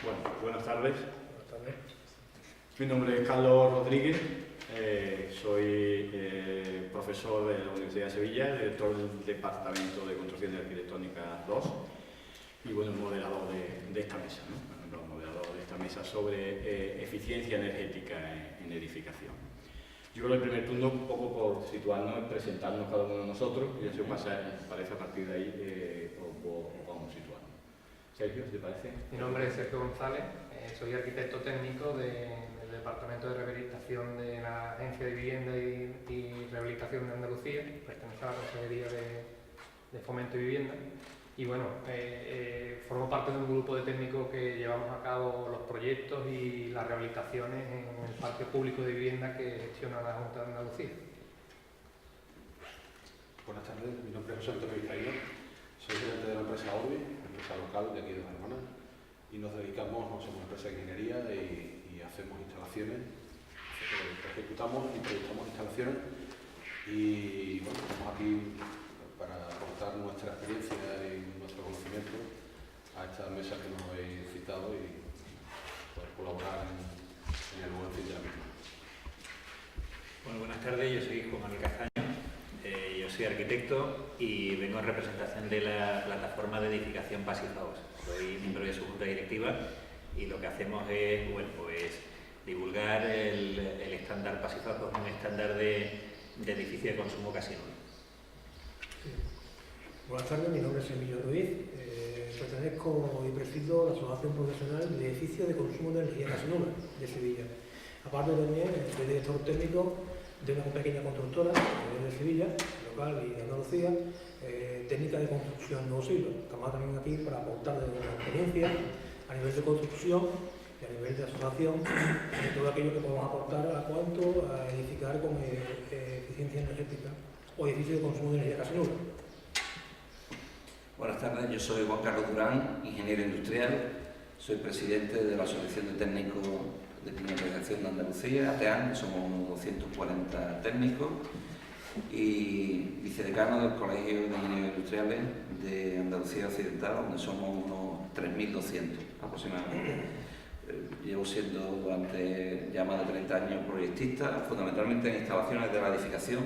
Bueno, buenas tardes. Buenas tardes. Mi nombre es Carlos Rodríguez, soy profesor de la Universidad de Sevilla, director del Departamento de Construcción Arquitectónica 2 y bueno, moderador de esta mesa, ¿no? Moderador de esta mesa sobre eficiencia energética en edificación. Yo creo que el primer turno, un poco por situarnos, presentarnos cada uno de nosotros, y si os parece a partir de ahí os vamos situando. Sergio, ¿te parece? Mi nombre es Sergio González, soy arquitecto técnico del Departamento de Rehabilitación de la Agencia de Vivienda y Rehabilitación de Andalucía, pertenece a la Consejería de Fomento y Vivienda. Y bueno, formo parte de un grupo de técnicos que llevamos a cabo los proyectos y las rehabilitaciones en el parque público de vivienda que gestiona la Junta de Andalucía. Buenas tardes, mi nombre es José Antonio Vizcaíno, soy gerente de la empresa Orbi, empresa local de aquí de Dos Hermanas, y nos dedicamos, somos una empresa de ingeniería y hacemos instalaciones, ejecutamos y proyectamos instalaciones y bueno, estamos aquí para aportar nuestra experiencia y nuestro conocimiento a esta mesa que nos habéis citado y poder colaborar en el buen fin de la misma. Bueno, buenas tardes, yo soy Juan Manuel Castaño, yo soy arquitecto y vengo en representación de la plataforma de edificación Passive House. Soy miembro de su junta directiva y lo que hacemos es, bueno, pues, divulgar el estándar Passive House como un estándar de edificio de consumo casi nulo. Sí. Buenas tardes, mi nombre es Emilio Ruiz, pertenezco y presido la Asociación Profesional de Edificios de Consumo de Energía Casi Nula de Sevilla. Aparte también soy director técnico de una pequeña constructora de Sevilla, local y de Andalucía, técnica de construcción Nuevo Siglo. Estamos también aquí para aportar de nuestra experiencia a nivel de construcción y a nivel de asociación de todo aquello que podemos aportar a cuanto a edificar con eficiencia energética o edificios de consumo de energía casi nula. Buenas tardes, yo soy Juan Carlos Durán, ingeniero industrial, soy presidente de la Asociación de Técnicos de Climatización de Andalucía, ATEAN, somos unos 240 técnicos, y vicedecano del Colegio de Ingenieros Industriales de Andalucía Occidental, donde somos unos 3.200 aproximadamente. Llevo siendo durante ya más de 30 años proyectista, fundamentalmente en instalaciones de la edificación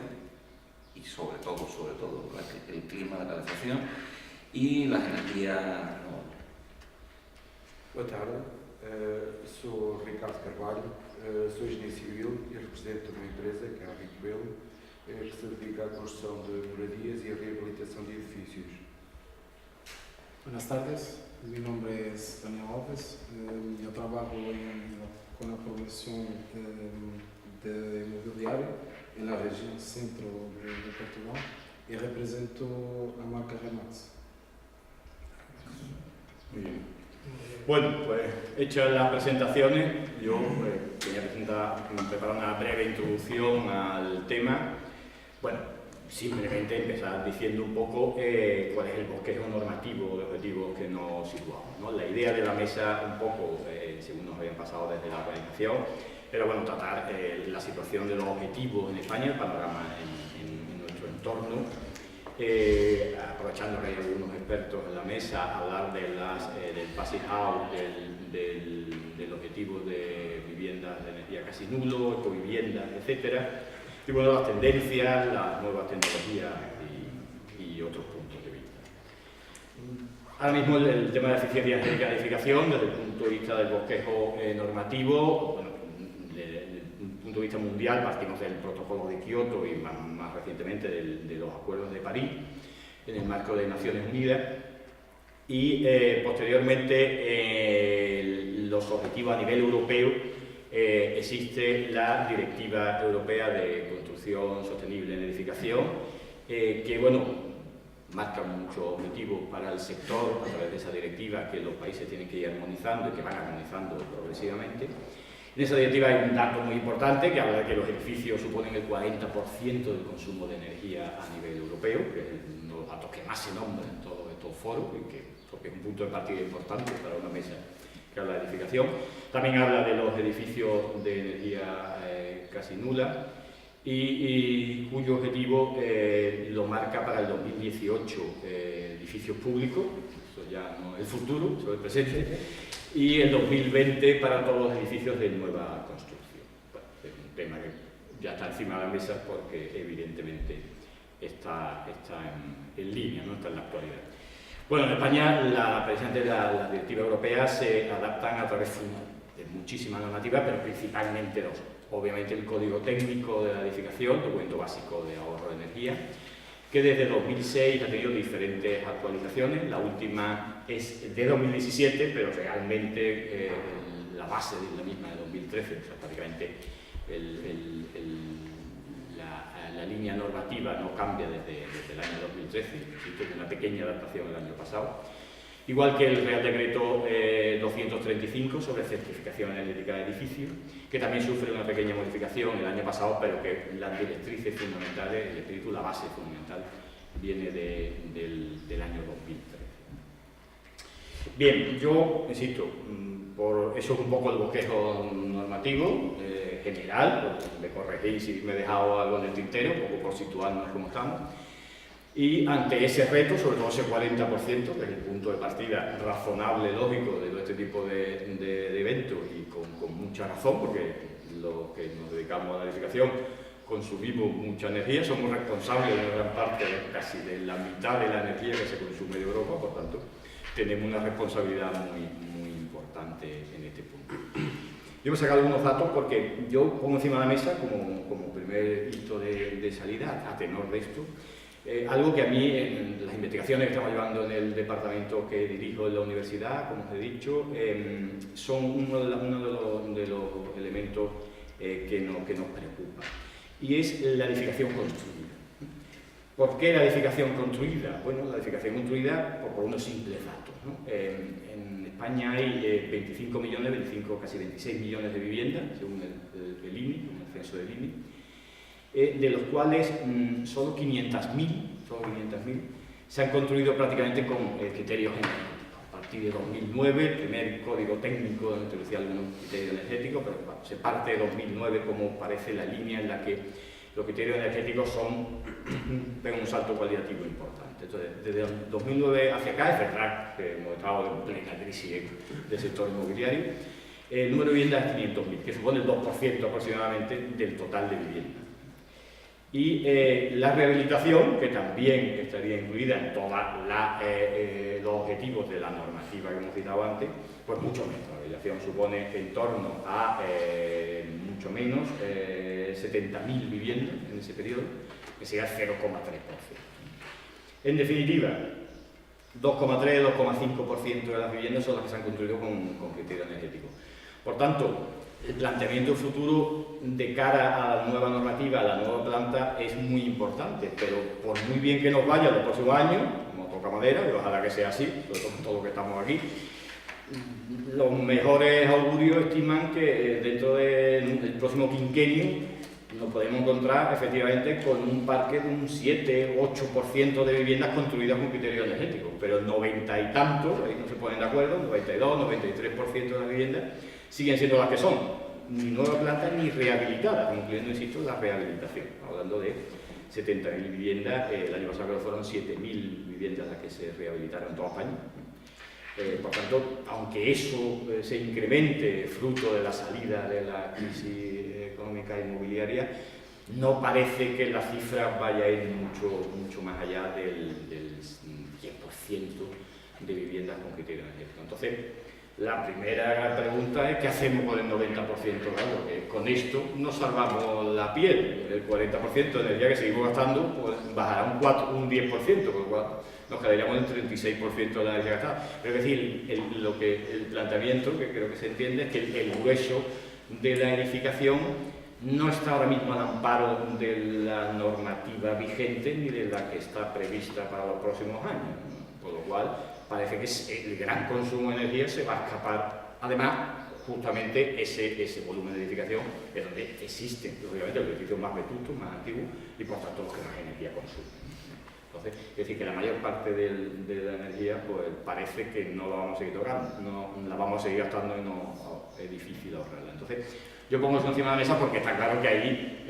y sobre todo el clima, la calefacción y las energías renovables. Boa tarde, sou Ricardo Carvalho, sou engenheiro civil e represento uma empresa que é a Ricoel, que se dedica à construção de moradias e à reabilitação de edifícios. Buenas tardes, mi nombre es Daniel Alves, yo trabajo con la promoción de mobiliario en la región centro de Portugal y represento la marca Remax. Muy bien. Bueno, pues hechas las presentaciones, yo quería preparar una breve introducción al tema. Bueno, simplemente empezar diciendo un poco cuál es el bosquejo normativo de objetivos que nos situamos, ¿no? La idea de la mesa, un poco, según nos habían pasado desde la organización, era bueno, tratar la situación de los objetivos en España, el panorama en nuestro entorno, aprovechando que hay algunos expertos en la mesa, hablar de del Passive House, del objetivo de viviendas de energía casi nulo, ecoviviendas, etcétera, y bueno, las tendencias, las nuevas tecnologías y otros puntos de vista. Ahora mismo el tema de eficiencia energética de edificación, desde el punto de vista del bosquejo normativo, bueno, desde un punto de vista mundial, partimos del protocolo de Kioto y más recientemente de los acuerdos de París, en el marco de Naciones Unidas, y posteriormente los objetivos a nivel europeo. Existe la Directiva Europea de Construcción Sostenible en Edificación, que bueno, marca muchos objetivos para el sector a través de esa directiva que los países tienen que ir armonizando y que van armonizando progresivamente. En esa directiva hay un dato muy importante que habla de que los edificios suponen el 40% del consumo de energía a nivel europeo, que es uno de los datos que más se nombran en todos estos foros, porque es un punto de partida importante para una mesa que habla de edificación. También habla de los edificios de energía casi nula y cuyo objetivo lo marca para el 2018 edificios públicos. Eso ya no el futuro, sobre el presente, y el 2020 para todos los edificios de nueva construcción. Bueno, es un tema que ya está encima de la mesa porque evidentemente está en línea, no está en la actualidad. Bueno, en España precisamente las directivas europeas se adaptan a través de muchísimas normativas, pero principalmente dos. Obviamente el Código Técnico de la Edificación, documento básico de ahorro de energía, que desde 2006 ha tenido diferentes actualizaciones. La última es de 2017, pero realmente la base es la misma de 2013, o sea, prácticamente la línea normativa no cambia desde el año 2013, existe una pequeña adaptación el año pasado. Igual que el Real Decreto 235 sobre certificación energética de edificios, que también sufre una pequeña modificación el año pasado, pero que las directrices fundamentales, el espíritu, la base fundamental, viene del año 2013. Bien, yo, insisto, eso es un poco el bosquejo normativo general, me corregís si me he dejado algo en el tintero, un poco por situarnos como estamos. Y ante ese reto, sobre todo ese 40%, que es el punto de partida razonable, lógico de todo este tipo de eventos, y con mucha razón, porque los que nos dedicamos a la edificación consumimos mucha energía, somos responsables de una gran parte, casi de la mitad de la energía que se consume de Europa, por tanto, tenemos una responsabilidad muy importante en este punto. Yo me he sacado algunos datos porque yo pongo encima de la mesa, como primer hito de salida, a tenor de esto, algo que a mí, en las investigaciones que estamos llevando en el departamento que dirijo en la universidad, como os he dicho, son uno de los elementos que nos preocupa, y es la edificación construida. ¿Por qué la edificación construida? Bueno, la edificación construida por unos simples datos, ¿no? En España hay 25 millones, casi 26 millones de viviendas, según el INI, el censo del INI, de los cuales solo 500.000 se han construido prácticamente con criterios energéticos. A partir de 2009, el primer código técnico donde introducía algunos criterios energéticos, pero bueno, se parte de 2009 como parece la línea en la que los criterios energéticos pegan un salto cualitativo importante. Entonces, desde 2009 hacia acá, es verdad que hemos estado en plena crisis del sector inmobiliario, el número de viviendas es 500.000, que supone el 2% aproximadamente del total de viviendas. Y la rehabilitación, que también estaría incluida en todos los objetivos de la normativa que hemos citado antes, pues mucho menos. La rehabilitación supone en torno a mucho menos 70.000 viviendas en ese periodo, que sería 0,3%. En definitiva, 2,3-2,5% de las viviendas son las que se han construido con criterio energético. Por tanto, el planteamiento futuro de cara a la nueva normativa, a la nueva planta, es muy importante, pero por muy bien que nos vaya los próximos años, como toca madera, y ojalá que sea así, sobre todo todos los que estamos aquí, los mejores augurios estiman que dentro del próximo quinquenio nos podemos encontrar efectivamente con un parque de un 7-8% de viviendas construidas con criterio energético, pero el 90 y tanto, ahí no se ponen de acuerdo, 92-93% de las viviendas siguen siendo las que son, ni nueva planta ni rehabilitadas, incluyendo, insisto, la rehabilitación, hablando de 70.000 viviendas, el año pasado fueron 7.000 viviendas las que se rehabilitaron en toda España. Por tanto, aunque eso se incremente fruto de la salida de la crisis económica e inmobiliaria, no parece que la cifra vaya a ir mucho más allá del 10% de viviendas con criterio energético. Entonces, la primera gran pregunta es ¿qué hacemos con el 90%? Claro, que con esto no salvamos la piel. El 40% de energía que seguimos gastando pues, bajará un 10%, con lo cual nos quedaríamos en el 36% de la energía gastada. Pero es decir, el planteamiento, que creo que se entiende, es que el grueso de la edificación no está ahora mismo al amparo de la normativa vigente ni de la que está prevista para los próximos años, por lo cual parece que el gran consumo de energía se va a escapar. Además, justamente ese volumen de edificación es donde existen, lógicamente, los edificios más vetustos, más antiguos y por tanto los que más energía consumen. Entonces, es decir, que la mayor parte de la energía pues parece que no la vamos a seguir tocando, no la vamos a seguir gastando y es difícil ahorrarla. Entonces, yo pongo eso encima de la mesa porque está claro que ahí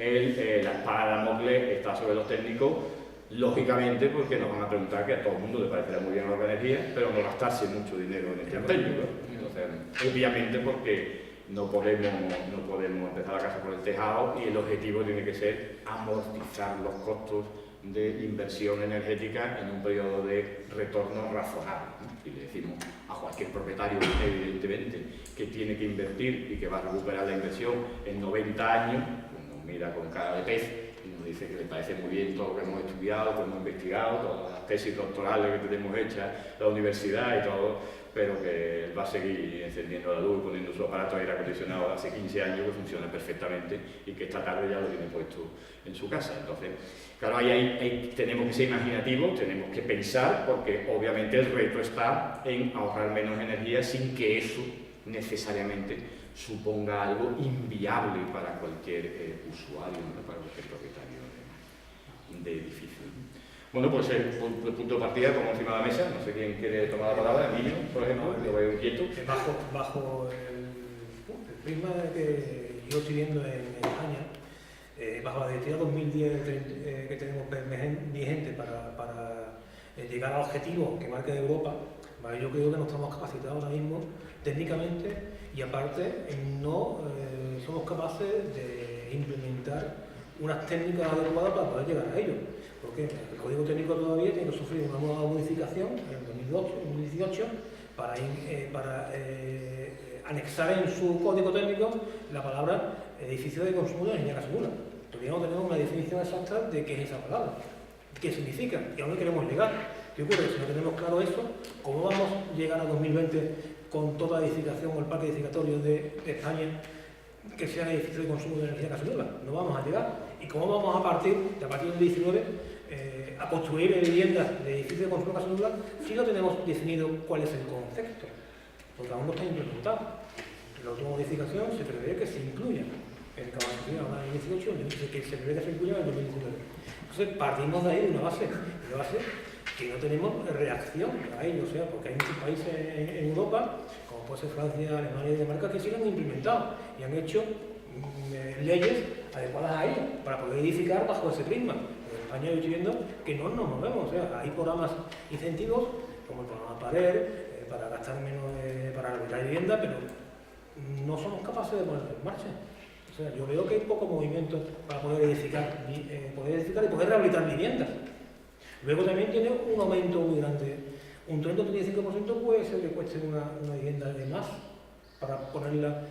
la espada de Damocles está sobre los técnicos Lógicamente, porque nos van a preguntar que a todo el mundo le parecerá muy bien ahorrar energía, pero no gastarse mucho dinero en este empeño, ¿no? Entonces, obviamente porque no podemos empezar la casa por el tejado y el objetivo tiene que ser amortizar los costos de inversión energética en un periodo de retorno razonable, ¿no? Y le decimos a cualquier propietario, evidentemente, que tiene que invertir y que va a recuperar la inversión en 90 años, pues nos mira con cara de pez y nos dice que le parece muy bien todo lo que hemos estudiado, que hemos investigado, todas las tesis doctorales que tenemos hechas, la universidad y todo, pero que él va a seguir encendiendo la luz y poniendo su aparato de aire acondicionado hace 15 años que funciona perfectamente y que esta tarde ya lo tiene puesto en su casa. Entonces, claro, ahí tenemos que ser imaginativos, tenemos que pensar, porque obviamente el reto está en ahorrar menos energía sin que eso necesariamente suponga algo inviable para cualquier usuario, ¿no? Para cualquier propietario de edificio. Bueno, pues el punto de partida, como encima de la mesa, no sé quién quiere tomar la palabra, Emilio, por ejemplo, lo veo inquieto. Bajo el prisma que yo estoy viendo en España, bajo la directiva 2010 que tenemos vigente para llegar al objetivo que marca Europa, ¿vale? Yo creo que no estamos capacitados ahora mismo técnicamente y aparte no somos capaces de implementar unas técnicas adecuadas para poder llegar a ello. Porque el Código Técnico todavía tiene que sufrir una nueva modificación en el 2018 para anexar en su Código Técnico la palabra edificio de consumo de energía nula. Todavía no tenemos una definición exacta de qué es esa palabra, qué significa y a dónde queremos llegar. ¿Qué ocurre? Si no tenemos claro eso, ¿cómo vamos a llegar a 2020 con toda la edificación o el parque edificatorio de España que sea edificio de consumo de energía nula? No vamos a llegar. ¿Y cómo vamos a partir del 19 a construir viviendas de edificios de consumo de nula si no tenemos definido cuál es el concepto? Porque aún no está implementado. En la última modificación se prevé que se incluya en el ahora en el 18, que se prevé que se incluya en el 2019. Entonces partimos de ahí de una base que no tenemos reacción a ello, o sea, porque hay muchos países en Europa, como puede ser Francia, Alemania y Dinamarca, que sí lo han implementado y han hecho leyes adecuadas a ello para poder edificar bajo ese prisma. En España yo estoy viendo que no nos movemos, o sea, hay programas incentivos como el programa PARER para gastar menos para rehabilitar vivienda, pero no somos capaces de ponerlo en marcha. O sea, yo veo que hay poco movimiento para poder edificar y poder rehabilitar viviendas. Luego también tiene un aumento muy grande. Un 30-35% puede ser que cueste una vivienda de más para ponerla,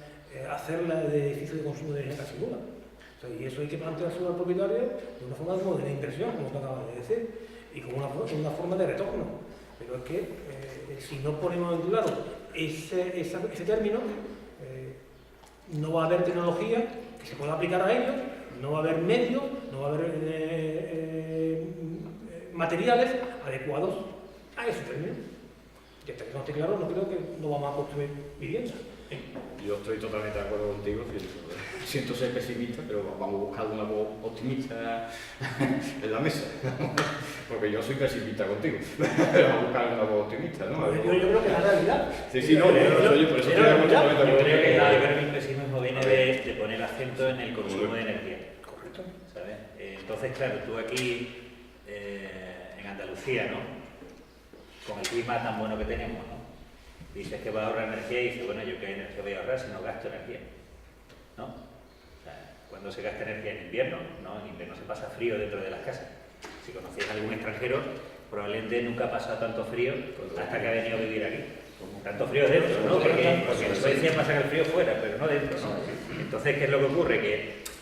hacerla de edificio de consumo de energía casi nula. O sea, y eso hay que planteárselo al propietario de una forma como de inversión, como te acabas de decir, y como una forma de retorno. Pero es que si no ponemos en claro ese término, no va a haber tecnología que se pueda aplicar a ello, no va a haber medios, no va a haber materiales adecuados a ese término. Y hasta que no esté claro, no creo que no vamos a construir viviendas. Yo estoy totalmente de acuerdo contigo, siento ser pesimista, pero vamos a buscar una voz optimista en la mesa, porque yo soy pesimista contigo, pero vamos a buscar una voz optimista, ¿no? Yo creo que es la realidad. Sí, no, por eso estoy de acuerdo totalmente Yo creo que contigo. el pesimismo viene de poner el acento en el consumo de energía. Correcto. ¿Sabes? Entonces, claro, tú aquí en Andalucía, ¿no? Con el clima tan bueno que tenemos, ¿no? Dices que va a ahorrar energía y dices, bueno, ¿yo qué energía voy a ahorrar si no gasto energía? ¿No? O sea, ¿cuándo se gasta energía? En invierno, ¿no? En invierno se pasa frío dentro de las casas. Si conocéis a algún extranjero, probablemente nunca ha pasado tanto frío hasta que ha venido a vivir aquí. Tanto frío dentro, ¿no? Porque en Suecia pasa el frío fuera, pero no dentro, ¿no? Entonces, ¿qué es lo que ocurre?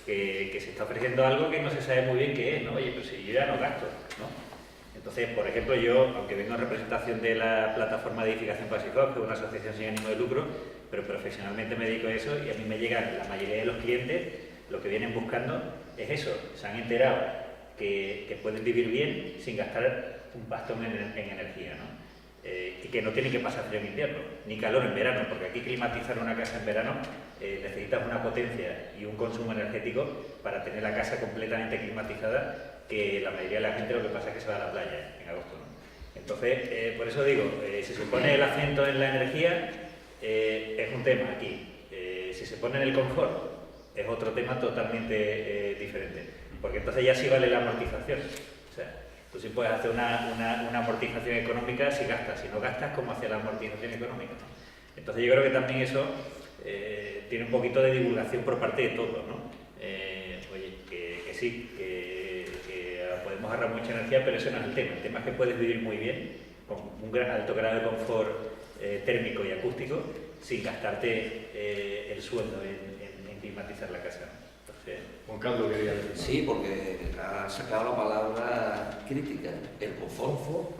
Que se está ofreciendo algo que no se sabe muy bien qué es, ¿no? Oye, pues si yo ya no gasto, ¿no? Entonces, por ejemplo, yo, aunque vengo en representación de la plataforma de edificación Pasifaus, que es una asociación sin ánimo de lucro, pero profesionalmente me dedico a eso y a mí me llegan la mayoría de los clientes, lo que vienen buscando es eso, se han enterado que pueden vivir bien sin gastar un pastón en energía, ¿no? Y que no tienen que pasar frío en invierno, ni calor en verano, porque aquí climatizar una casa en verano necesitas una potencia y un consumo energético para tener la casa completamente climatizada, que la mayoría de la gente lo que pasa es que se va a la playa en agosto, ¿no? Entonces, por eso digo, si se pone el acento en la energía, es un tema aquí. Si se pone en el confort, es otro tema totalmente diferente, porque entonces ya sí vale la amortización. O sea, Tú sí puedes hacer una amortización económica si gastas. Si no gastas, ¿cómo hacer la amortización económica? Entonces yo creo que también eso tiene un poquito de divulgación por parte de todos, ¿no? Oye, que sí, que podemos ahorrar mucha energía, pero eso no es el tema. El tema es que puedes vivir muy bien, con un gran alto grado de confort térmico y acústico, sin gastarte el sueldo en climatizar la casa. Entonces, Juan Carlos quería decir. Sí, porque ha sacado la palabra crítica, el confort.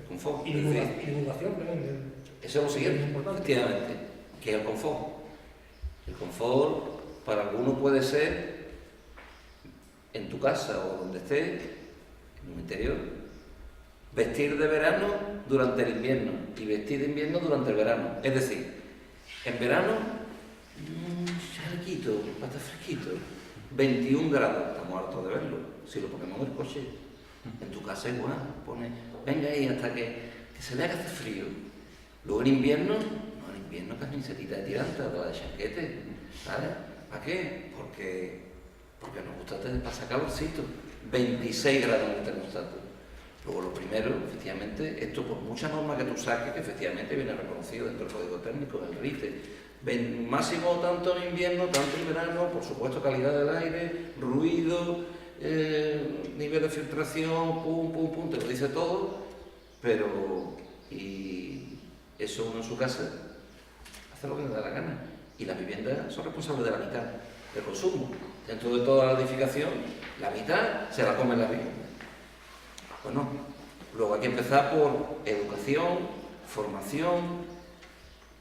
Confort. Y Es decir, divulgación también. eso es lo siguiente, Importante. efectivamente, que es el confort. El confort para algunos puede ser en tu casa o donde estés, en un interior, vestir de verano durante el invierno y vestir de invierno durante el verano. Es decir, en verano, chalequito, va a estar fresquito, 21 grados, estamos hartos de verlo, si lo ponemos en el coche. En tu casa igual, pones, venga ahí hasta que se vea que hace frío. Luego en invierno, no, en invierno camisetita de tiranta, toda de chanquete, ¿sabes? ¿Para qué? Porque nos gusta pasar calorcito, 26 grados en el termostato. Luego lo primero, efectivamente, esto por muchas normas que tú saques, que efectivamente viene reconocido dentro del código técnico, el RITE, máximo tanto en invierno, tanto en verano, por supuesto calidad del aire, ruido, nivel de filtración, pum, te lo dice todo, pero y eso uno en su casa hace lo que le da la gana. Y las viviendas son responsables de la mitad del consumo. Dentro de toda la edificación, la mitad se la comen las viviendas. Bueno, luego hay que empezar por educación, formación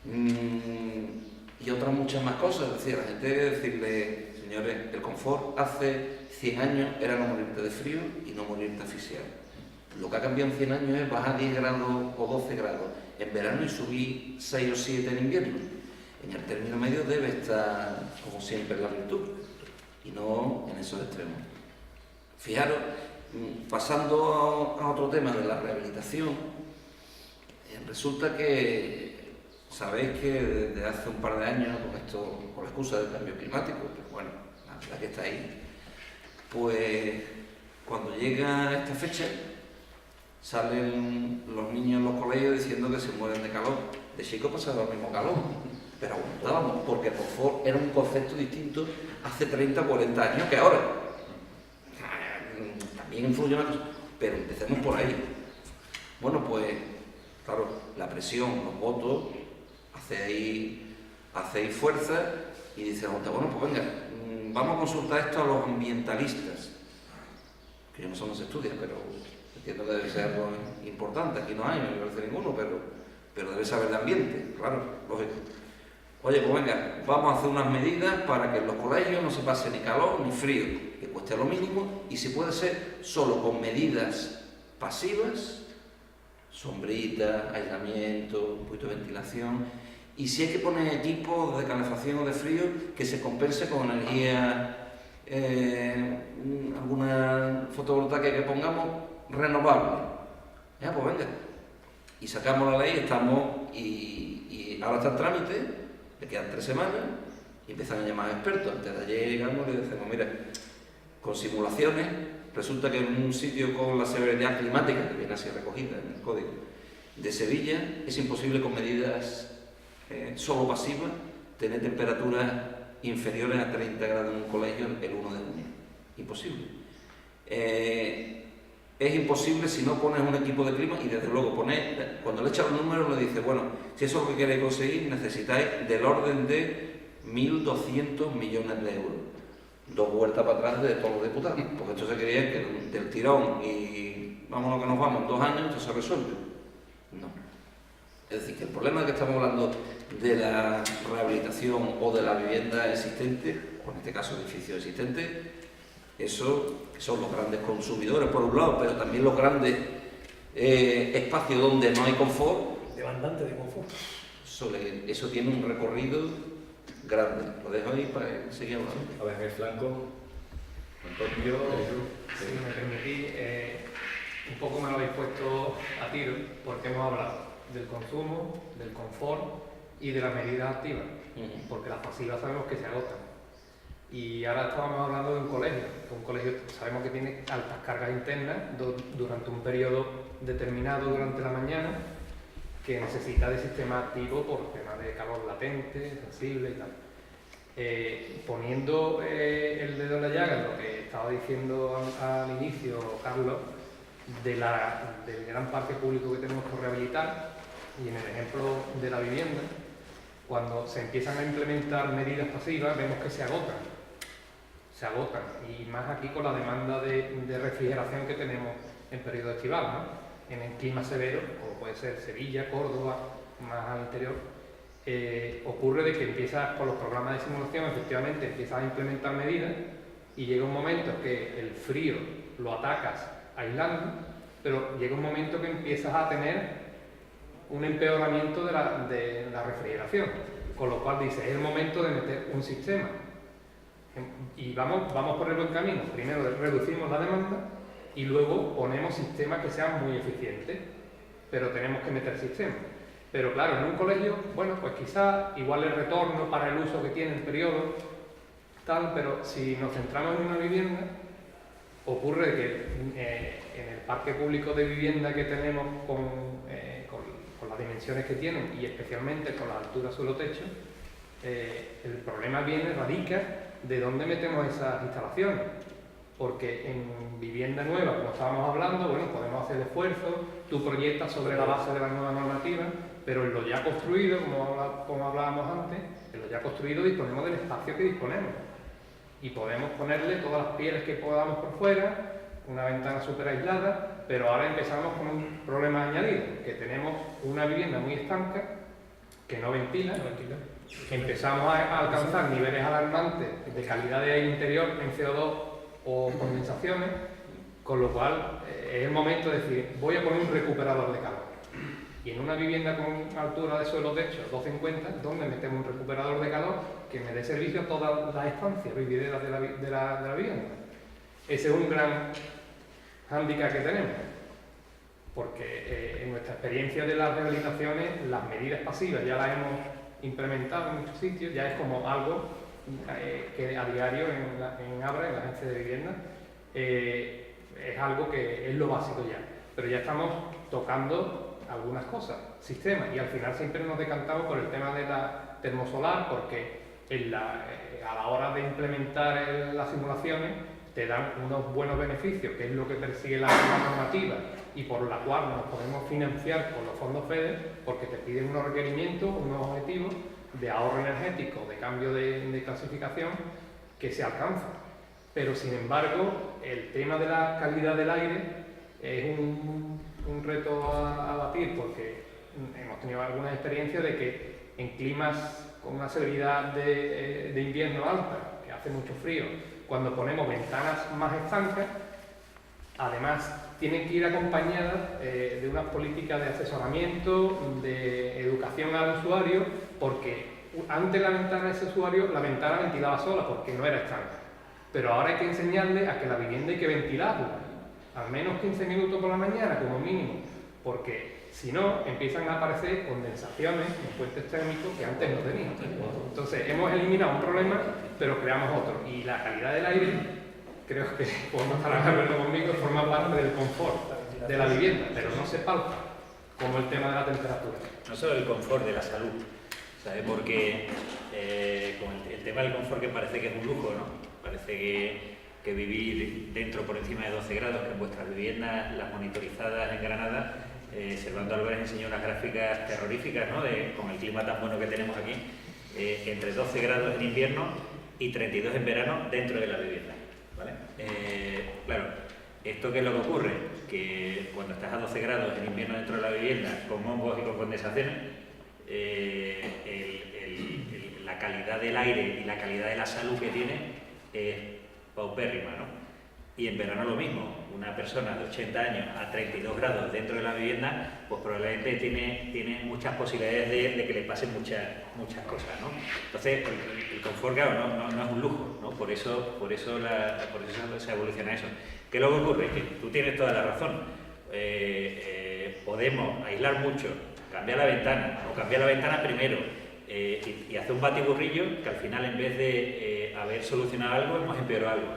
y otras muchas más cosas. Es decir, a la gente decirle, señores, el confort hace 100 años era no morirte de frío y no morirte asfixiado. Lo que ha cambiado en 100 años es bajar 10 grados o 12 grados en verano y subir 6 o 7 en invierno. En el término medio debe estar, como siempre, la virtud y no en esos extremos. Fijaros, pasando a otro tema de la rehabilitación, resulta que sabéis que desde hace un par de años, con la excusa del cambio climático, pero bueno, la que está ahí, pues cuando llega esta fecha salen los niños en los colegios diciendo que se mueren de calor. De chico pasaba el mismo calor, pero aguantábamos, porque el confort era un concepto distinto hace 30 o 40 años que ahora. También influye una cosa, pero empecemos por ahí. Bueno, pues, claro, la presión, los votos, hacéis fuerza y dice, bueno, pues venga, vamos a consultar esto a los ambientalistas, que yo no sé dónde se estudia, pero entiendo que debe ser algo importante. Aquí no hay, no me parece ninguno, pero debe saber de ambiente, claro, lógico. Oye, pues venga, vamos a hacer unas medidas para que en los colegios no se pase ni calor ni frío, que cueste lo mínimo, y si puede ser solo con medidas pasivas, sombrita, aislamiento, un poquito de ventilación, y si hay que poner equipos de calefacción o de frío, que se compense con energía, alguna fotovoltaica que pongamos renovable. Ya, pues venga. Y sacamos la ley, estamos, y ahora está en trámite. Le quedan 3 semanas y empiezan a llamar expertos. Antes de ayer llegamos y le decimos, mira, con simulaciones, resulta que en un sitio con la severidad climática, que viene así recogida en el código, de Sevilla, es imposible con medidas solo pasivas tener temperaturas inferiores a 30 grados en un colegio el 1 de junio. Imposible. Es imposible si no pones un equipo de clima y desde luego cuando le echas los números le dices, bueno, si eso es lo que queréis conseguir, necesitáis del orden de 1.200 millones de euros. 2 vueltas para atrás de todos los diputados, porque esto se creía que del tirón y vámonos que nos vamos en 2 años, esto se resuelve. No. Es decir, que el problema de que estamos hablando de la rehabilitación o de la vivienda existente, o en este caso edificios existentes, eso son los grandes consumidores por un lado, pero también los grandes espacios donde no hay confort. Demandante de confort. Eso tiene un recorrido grande. Lo dejo ahí para seguir hablando. A ver, en el flanco, Antonio, Si me permitís, un poco me lo habéis puesto a tiro, porque hemos hablado del consumo, del confort y de las medidas activas, porque las pasivas sabemos que se agotan. Y ahora estábamos hablando de un colegio sabemos que tiene altas cargas internas durante un periodo determinado durante la mañana, que necesita de sistema activo por temas de calor latente, sensible y tal. Poniendo el dedo en la llaga en lo que estaba diciendo al inicio Carlos, del gran parque público que tenemos que rehabilitar, y en el ejemplo de la vivienda, cuando se empiezan a implementar medidas pasivas vemos que se agotan, y más aquí con la demanda de refrigeración que tenemos en periodo estival, ¿no? En el clima severo, como puede ser Sevilla, Córdoba, más al interior, ocurre de que empiezas con los programas de simulación, efectivamente empiezas a implementar medidas y llega un momento que el frío lo atacas aislando, pero llega un momento que empiezas a tener un empeoramiento de la refrigeración, con lo cual dices, es el momento de meter un sistema. Y vamos por el buen camino. Primero reducimos la demanda y luego ponemos sistemas que sean muy eficientes, pero tenemos que meter sistemas. Pero claro, en un colegio, bueno, pues quizás igual el retorno para el uso que tiene el periodo, tal, pero si nos centramos en una vivienda, ocurre que en el parque público de vivienda que tenemos con las dimensiones que tienen y especialmente con la altura suelo-techo, el problema radica de dónde metemos esas instalaciones. Porque en vivienda nueva, como estábamos hablando, bueno, podemos hacer esfuerzos, tú proyectas sobre la base de la nueva normativa, pero en lo ya construido, como hablábamos antes, en lo ya construido disponemos del espacio que disponemos. Y podemos ponerle todas las pieles que podamos por fuera, una ventana súper aislada, pero ahora empezamos con un problema añadido, que tenemos una vivienda muy estanca, que no ventila. Empezamos a alcanzar niveles alarmantes de calidad de aire interior en CO2 o condensaciones, con lo cual es el momento de decir, voy a poner un recuperador de calor. Y en una vivienda con altura de suelo-techo 250, ¿dónde metemos un recuperador de calor que me dé servicio a todas las estancias vivideras de la vivienda? Ese es un gran hándicap que tenemos, porque en nuestra experiencia de las rehabilitaciones, las medidas pasivas ya las hemos implementado en muchos sitios, ya es como algo que a diario en Abra, en la agencia de vivienda, es algo que es lo básico ya, pero ya estamos tocando algunas cosas, sistemas, y al final siempre nos decantamos por el tema de la termosolar, porque a la hora de implementar las simulaciones te dan unos buenos beneficios, que es lo que persigue la normativa y por la cual nos podemos financiar con los fondos FEDER, porque te piden unos requerimientos, unos objetivos de ahorro energético, de cambio de clasificación, que se alcanzan. Pero sin embargo, el tema de la calidad del aire es un reto a batir, porque hemos tenido algunas experiencias de que en climas con una severidad de invierno alta, que hace mucho frío, cuando ponemos ventanas más estancas, además tienen que ir acompañadas de unas políticas de asesoramiento, de educación al usuario, porque antes la ventana de ese usuario, la ventana ventilaba sola porque no era estanca. Pero ahora hay que enseñarle a que la vivienda hay que ventilarla, al menos 15 minutos por la mañana como mínimo, porque si no empiezan a aparecer condensaciones en fuentes térmicos que antes no teníamos. Entonces hemos eliminado un problema, pero creamos otro. Y la calidad del aire, creo que podemos estar hablando conmigo, forma parte del confort de la vivienda, pero no se palpa como el tema de la temperatura. No solo el confort, de la salud, ¿sabes? Porque con el tema del confort, que parece que es un lujo, ¿no? Parece que vivir dentro por encima de 12 grados, que en vuestras viviendas, las monitorizadas en Granada, Servando Álvarez enseñó unas gráficas terroríficas, ¿no? Con el clima tan bueno que tenemos aquí, entre 12 grados en invierno y 32 en verano dentro de la vivienda, ¿vale? Claro, ¿esto qué es lo que ocurre? Que cuando estás a 12 grados en invierno dentro de la vivienda, con hongos y con condensaciones, la calidad del aire y la calidad de la salud que tiene es paupérrima, ¿no? Y en verano lo mismo, una persona de 80 años a 32 grados dentro de la vivienda, pues probablemente tiene muchas posibilidades de que le pasen muchas cosas, ¿no? Entonces, el confort, claro, no es un lujo, ¿no? Por eso se evoluciona eso. ¿Qué es lo que ocurre? Que tú tienes toda la razón. Podemos aislar mucho, cambiar la ventana, o cambiar la ventana primero, y hace un batiburrillo que al final, en vez de haber solucionado algo, hemos empeorado algo.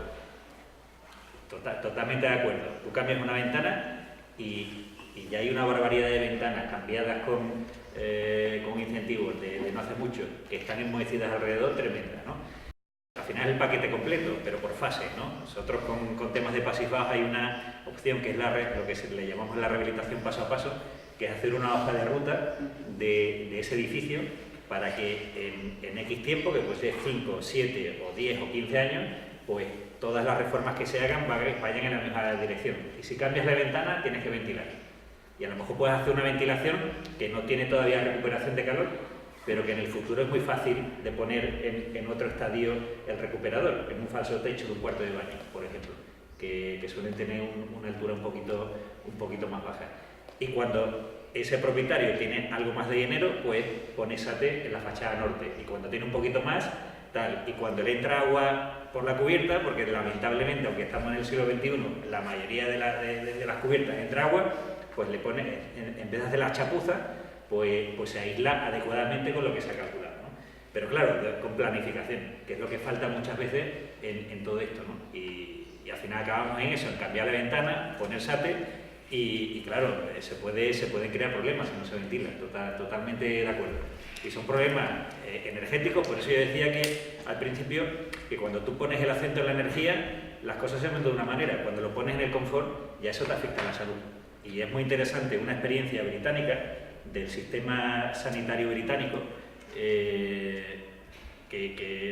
Totalmente de acuerdo. Tú cambias una ventana y ya hay una barbaridad de ventanas cambiadas con incentivos de no hace mucho, que están enmohecidas alrededor, tremendas, ¿no? Al final es el paquete completo, pero por fases, ¿no? Nosotros con temas de Passivhaus hay una opción que es lo que le llamamos la rehabilitación paso a paso, que es hacer una hoja de ruta de ese edificio para que en X tiempo, que puede ser 5, 7 o 10 o 15 años, pues todas las reformas que se hagan vayan en la misma dirección. Y si cambias la ventana, tienes que ventilar. Y a lo mejor puedes hacer una ventilación que no tiene todavía recuperación de calor, pero que en el futuro es muy fácil de poner en otro estadio el recuperador, en un falso techo de un cuarto de baño, por ejemplo, que suelen tener una altura un poquito más baja. Y cuando ese propietario tiene algo más de dinero, pues pone SATE en la fachada norte, y cuando tiene un poquito más, tal. Y cuando le entra agua por la cubierta, porque lamentablemente, aunque estamos en el siglo XXI, la mayoría de las cubiertas entra agua, pues le pone, en vez de hacer la chapuza, pues se aísla adecuadamente con lo que se ha calculado, ¿no? Pero claro, con planificación, que es lo que falta muchas veces en todo esto, ¿no? Y al final acabamos en eso, en cambiar la ventana, poner SATE, y claro, se pueden crear problemas si no se ventila, totalmente de acuerdo. Y son problemas energéticos, por eso yo decía que al principio, que cuando tú pones el acento en la energía, las cosas se ven de una manera, cuando lo pones en el confort, ya eso te afecta a la salud. Y es muy interesante una experiencia británica del sistema sanitario británico, que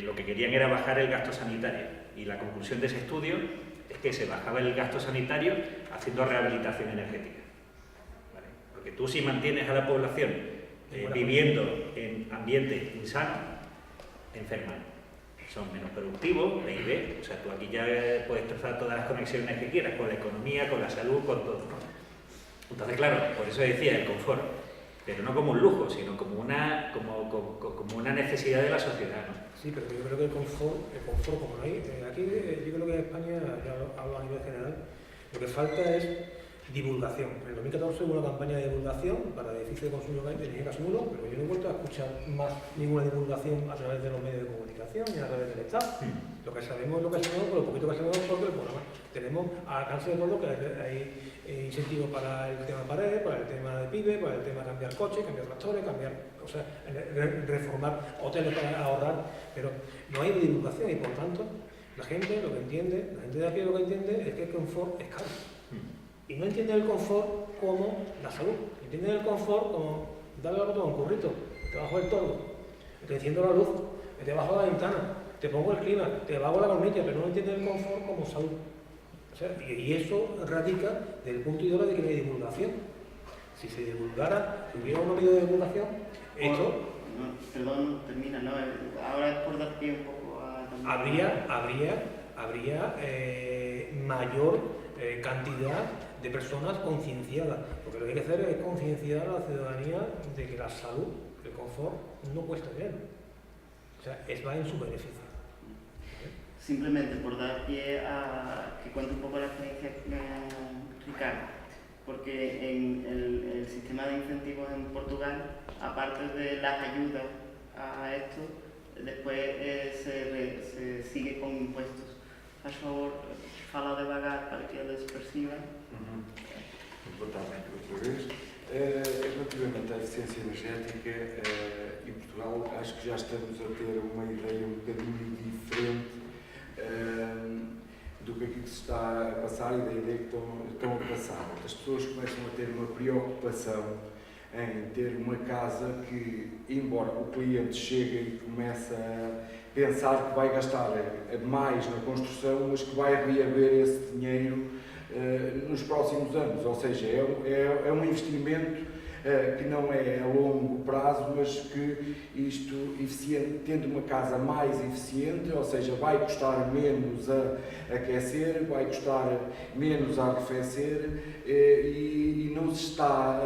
lo que querían era bajar el gasto sanitario, y la conclusión de ese estudio es que se bajaba el gasto sanitario haciendo rehabilitación energética, ¿vale? Porque tú, si mantienes a la población viviendo en ambientes insanos, enferman, son menos productivos, PIB, o sea, tú aquí ya puedes trazar todas las conexiones que quieras con la economía, con la salud, con todo, ¿no? Entonces, claro, por eso decía el confort, pero no como un lujo, sino como una necesidad de la sociedad, ¿no? Sí, pero yo creo que el confort como no hay, aquí yo creo que en España, ya hablo a nivel general, lo que falta es divulgación. En el 2014 hubo una campaña de divulgación para edificios de consumo de energía gas nulo, pero yo no he vuelto a escuchar más ninguna divulgación a través de los medios de comunicación ni a través del Estado. Lo que sabemos es lo que sabemos, por lo poquito que sabemos, porque el programa tenemos al alcance de todo que hay incentivos para el tema paredes, para el tema de PIB, para el tema de cambiar coches, cambiar tractores, reformar hoteles para ahorrar, pero no hay divulgación y por tanto la gente lo que entiende, la gente de aquí lo que entiende es que el confort es caro. Y no entienden el confort como la salud, entienden el confort como darle al botón, un currito, te bajo el torno, te enciendo la luz, te bajo la ventana, te pongo el clima, te bajo la cornilla, pero no entienden el confort como salud. O sea, y eso radica desde el punto de vista de que no hay divulgación. Si se divulgara, si hubiera un medio de divulgación, esto... Perdón, termina, ¿no? Ahora es por dar pie un poco a... Habría mayor cantidad de personas concienciadas, porque lo que hay que hacer es concienciar a la ciudadanía de que la salud, el confort, no cuesta dinero. O sea, va en su beneficio. Simplemente por dar pie a que cuente un poco la experiencia Ricardo, porque en el sistema de incentivos en Portugal, aparte de las ayudas a esto, después se sigue con impuestos. Por favor, fala devagar para que eles percibam. Boa tarde, outra vez. Relativamente à eficiência energética, em Portugal, acho que já estamos a ter uma ideia um bocadinho diferente do que aquilo que se está a passar e da ideia que estão a passar. As pessoas começam a ter uma preocupação em ter uma casa que, embora o cliente chegue e comece a pensar que vai gastar mais na construção, mas que vai reaver esse dinheiro nos próximos anos. Ou seja, é um investimento que não é a longo prazo, mas que isto, tendo uma casa mais eficiente, ou seja, vai custar menos a aquecer, vai custar menos a arrefecer e não se está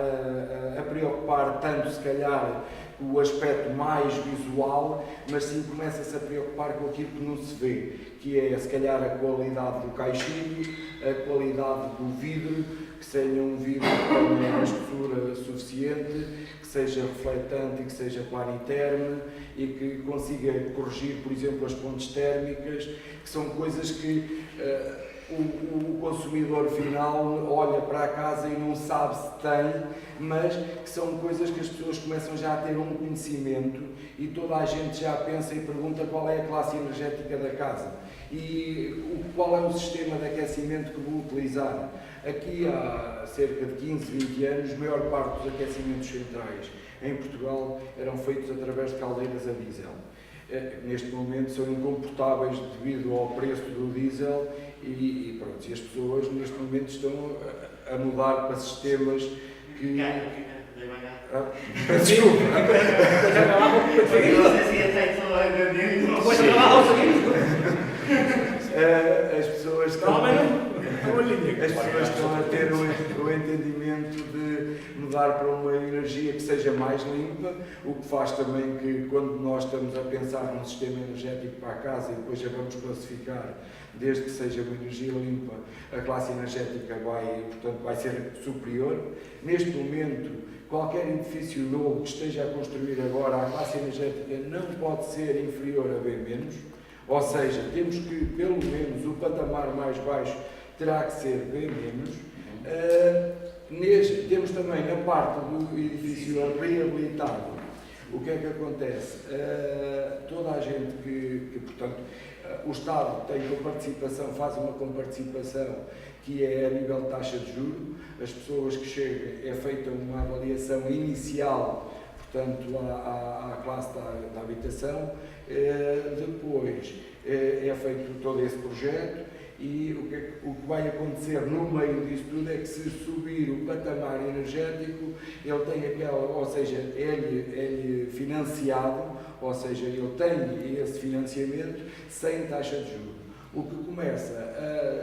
a preocupar tanto, se calhar, com o aspecto mais visual, mas sim começa-se a preocupar com aquilo que não se vê, que é, se calhar, a qualidade do caixilho, a qualidade do vidro, que tenham um vidro que tenha uma espessura suficiente, que seja refletante e que seja planiterme e que consiga corrigir, por exemplo, as pontes térmicas, que são coisas que o consumidor final olha para a casa e não sabe se tem, mas que são coisas que as pessoas começam já a ter um conhecimento e toda a gente já pensa e pergunta qual é a classe energética da casa e qual é o sistema de aquecimento que vou utilizar. Aqui há cerca de 15, 20 anos, a maior parte dos aquecimentos centrais em Portugal eram feitos através de caldeiras a diesel. Neste momento são incomportáveis devido ao preço do diesel e pronto, e as pessoas neste momento estão a mudar para sistemas que... Desculpa! As pessoas estão a ter o entendimento de mudar para uma energia que seja mais limpa, o que faz também que quando nós estamos a pensar num sistema energético para a casa e depois já vamos classificar, desde que seja uma energia limpa, a classe energética vai ser superior. Neste momento, qualquer edifício novo que esteja a construir agora, a classe energética não pode ser inferior a B-, ou seja, temos que, pelo menos, o patamar mais baixo terá que ser B-. Temos também na parte do edifício reabilitado. O que é que acontece? Toda a gente portanto, o Estado tem comparticipação, faz uma comparticipação que é a nível de taxa de juros. As pessoas que chegam, é feita uma avaliação inicial, portanto, à classe da habitação, depois é feito todo esse projeto e o que vai acontecer no meio disso tudo é que se subir o patamar energético, ele tem ou seja, é-lhe financiado, ou seja, ele tem esse financiamento sem taxa de juros. O que começa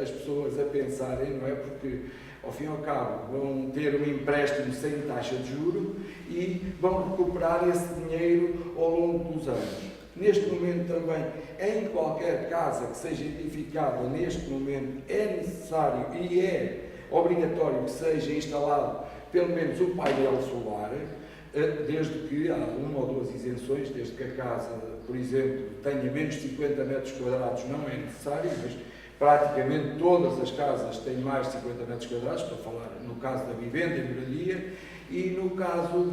as pessoas a pensarem, não é? Porque, ao fim e ao cabo, vão ter um empréstimo sem taxa de juros e vão recuperar esse dinheiro ao longo dos anos. Neste momento também, em qualquer casa que seja edificada, neste momento é necessário e é obrigatório que seja instalado pelo menos um painel solar, desde que há uma ou duas isenções, desde que a casa, por exemplo, tenha menos de 50 metros quadrados, não é necessário, mas praticamente todas as casas têm mais de 50 metros quadrados, para falar no caso da vivenda e moradia, e no caso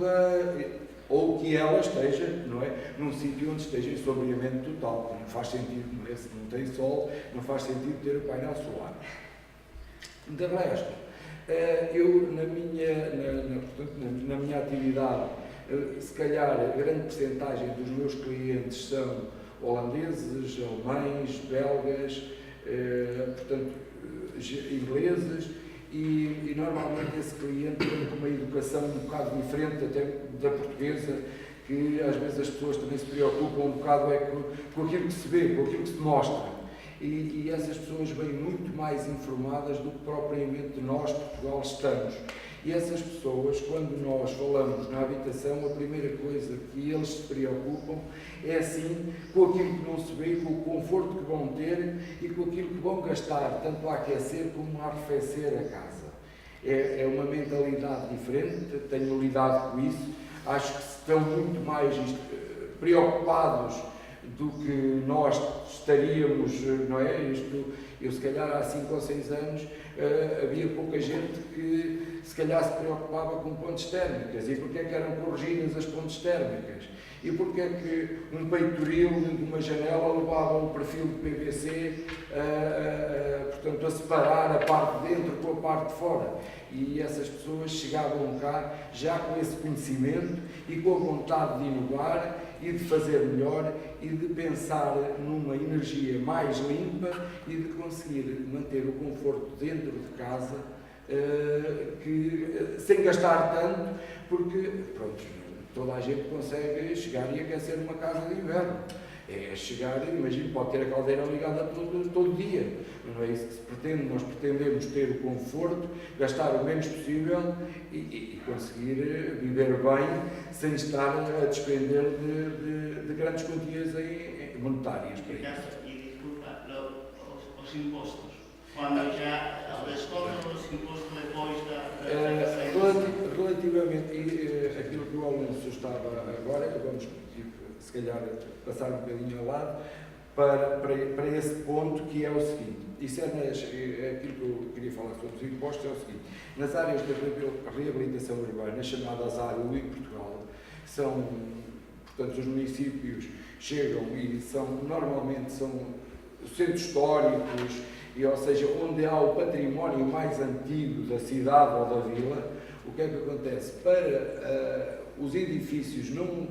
ou que ela esteja, não é, num sítio onde esteja em sombreamento total, não faz sentido, não é? Se não tem sol, não faz sentido ter o painel solar. De resto, eu na minha atividade, se calhar a grande percentagem dos meus clientes são holandeses, alemães, belgas, portanto, ingleses, e normalmente esse cliente tem uma educação um bocado diferente até da portuguesa, que às vezes as pessoas também se preocupam um bocado com aquilo que se vê, com aquilo que se mostra. E essas pessoas vêm muito mais informadas do que propriamente nós, Portugal, estamos. E essas pessoas, quando nós falamos na habitação, a primeira coisa que eles se preocupam é sim com aquilo que não se vê, com o conforto que vão ter e com aquilo que vão gastar, tanto a aquecer como a arrefecer a casa. É uma mentalidade diferente, tenho lidado com isso, acho que estão muito mais preocupados do que nós estaríamos, não é? Eu se calhar há 5 ou 6 anos havia pouca gente que se calhar se preocupava com pontes térmicas. E porque é que eram corrigidas as pontes térmicas? E porque é que um peitoril de uma janela levava o perfil de PVC portanto, a separar a parte de dentro com a parte de fora? E essas pessoas chegavam cá já com esse conhecimento e com a vontade de inovar e de fazer melhor e de pensar numa energia mais limpa e de conseguir manter o conforto dentro de casa sem gastar tanto, porque pronto, toda a gente consegue chegar e aquecer uma casa de inverno. É chegar, imagino, pode ter a caldeira ligada todo dia. Não é isso que se pretende. Nós pretendemos ter o conforto, gastar o menos possível e conseguir viver bem sem estar a despender de grandes quantias monetárias. E desculpa, os impostos. Quando já descontam os impostos depois da Relativamente àquilo que o Alonso estava agora, vamos se calhar passar um bocadinho ao lado, para esse ponto que é o seguinte, isso é aquilo que eu queria falar sobre os impostos, é o seguinte, nas áreas de reabilitação urbana, chamadas ARU em Portugal, são, portanto, os municípios chegam e normalmente são centros históricos, e, ou seja, onde há o património mais antigo da cidade ou da vila. O que é que acontece? Para os edifícios não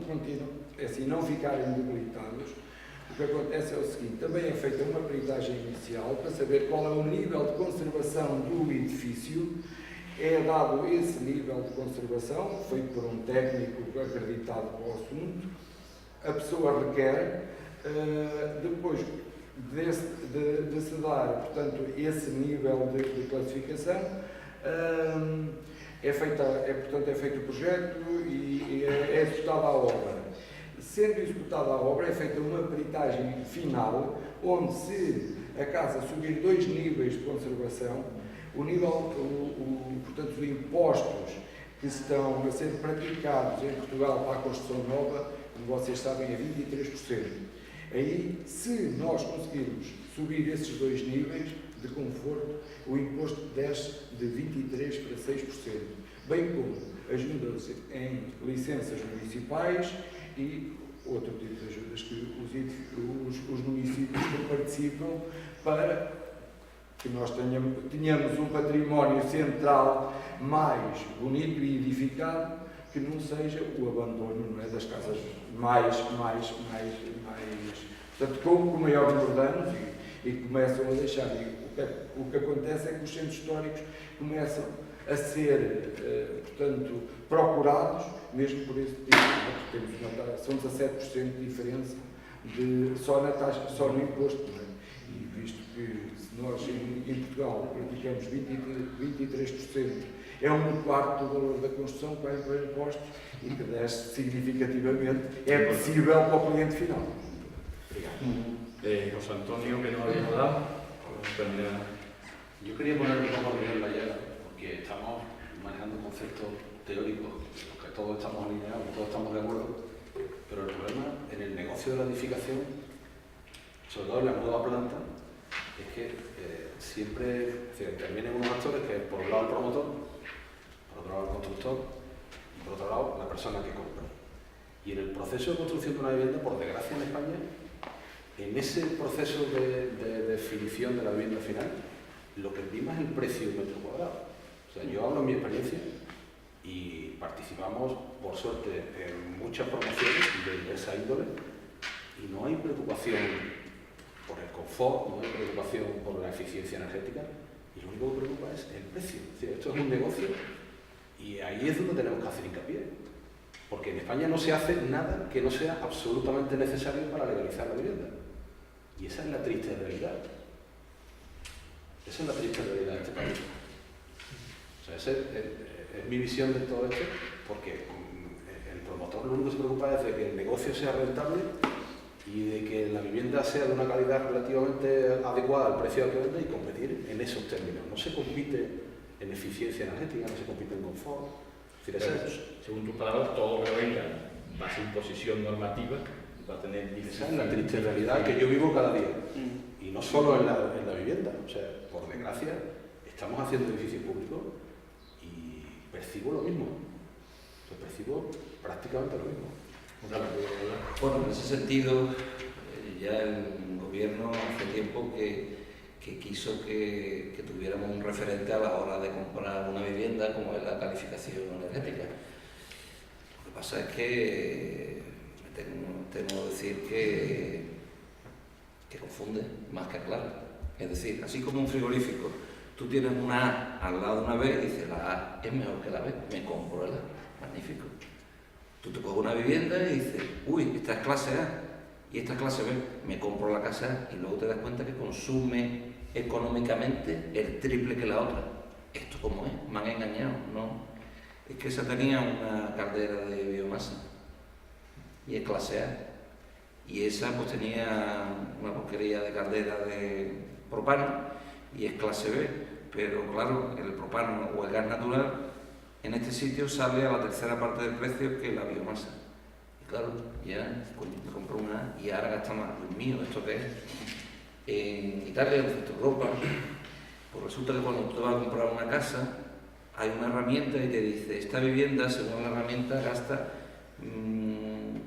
ficarem debilitados, o que acontece é o seguinte, também é feita uma peritagem inicial para saber qual é o nível de conservação do edifício, é dado esse nível de conservação, feito por um técnico acreditado para o assunto, a pessoa requer, depois de se dar, portanto, esse nível de classificação, é feito o projeto e é executada a obra. Sendo executada a obra, é feita uma peritagem final, onde se a casa subir 2 níveis de conservação, o nível, portanto, os impostos que estão a ser praticados em Portugal para a construção nova, como vocês sabem, é 23%. Aí, se nós conseguirmos subir esses 2 níveis de conforto, o imposto desce de 23% para 6%, bem como ajuda-se em licenças municipais e outro tipo de ajudas que os municípios participam para que nós tenhamos um património central mais bonito e edificado, que não seja o abandono, não é, das casas portanto, com maior número de anos e começam a deixar. E o que acontece é que os centros históricos começam a ser, portanto, procurados, mesmo por esse tipo, são 17% de diferença só na taxa, só no imposto, não é? E visto que se nós em Portugal praticamos 23%, é 1/4 do valor da construção que vai para impostos e que desce significativamente, é possível para o cliente final. Obrigado. José Antonio, que nos habíamos dado. Yo quería poner un poco en la llaga, porque estamos manejando conceptos teóricos, que todos estamos alineados, todos estamos de acuerdo, pero el problema en el negocio de la edificación, sobre todo en la nueva planta, es que siempre intervienen unos actores que es por un lado el promotor, por otro lado el constructor y por otro lado la persona que compra. Y en el proceso de construcción de una vivienda, por desgracia en España, en ese proceso de definición de la vivienda final, lo que prima es el precio del metro cuadrado. O sea, yo hablo en mi experiencia y participamos, por suerte, en muchas promociones de esa índole y no hay preocupación por el confort, no hay preocupación por la eficiencia energética y lo único que preocupa es el precio. Es decir, esto es un negocio y ahí es donde tenemos que hacer hincapié. Porque en España no se hace nada que no sea absolutamente necesario para legalizar la vivienda. Y esa es la triste realidad. Esa es la triste realidad de este país. O sea, esa es mi visión de todo esto, porque el promotor lo único que se preocupa es de que el negocio sea rentable y de que la vivienda sea de una calidad relativamente adecuada al precio al que vende y competir en esos términos. No se compite en eficiencia energética, no se compite en confort. Pero, según tus palabras, todo lo que venga base imposición normativa va a tener esa es la triste realidad que yo vivo cada día. Y no solo en la vivienda. O sea, por desgracia, estamos haciendo edificios públicos y percibo lo mismo. O sea, percibo prácticamente lo mismo. Bueno, en ese sentido, ya el gobierno hace tiempo que quiso que tuviéramos un referente a la hora de comprar una vivienda, como es la calificación energética. Lo que pasa es que tengo que decir que confunde más que aclara. Es decir, así como un frigorífico, tú tienes una A al lado de una B y dices, la A es mejor que la B, me compro el A, magnífico. Tú te coges una vivienda y dices, uy, esta es clase A y esta es clase B, me compro la casa A, y luego te das cuenta que consume económicamente el triple que la otra. ¿Esto cómo es? Me han engañado, ¿no? Es que esa tenía una caldera de biomasa y es clase A, y esa pues tenía una porquería de caldera de propano y es clase B, pero claro, el propano o el gas natural en este sitio sale a la tercera parte del precio que la biomasa. Y claro, ya coño, me compro una y ahora gasta más. Dios mío, ¿esto qué es? En Italia, en Centro Europa, pues resulta que cuando tú vas a comprar una casa, hay una herramienta y te dice, esta vivienda, según la herramienta, gasta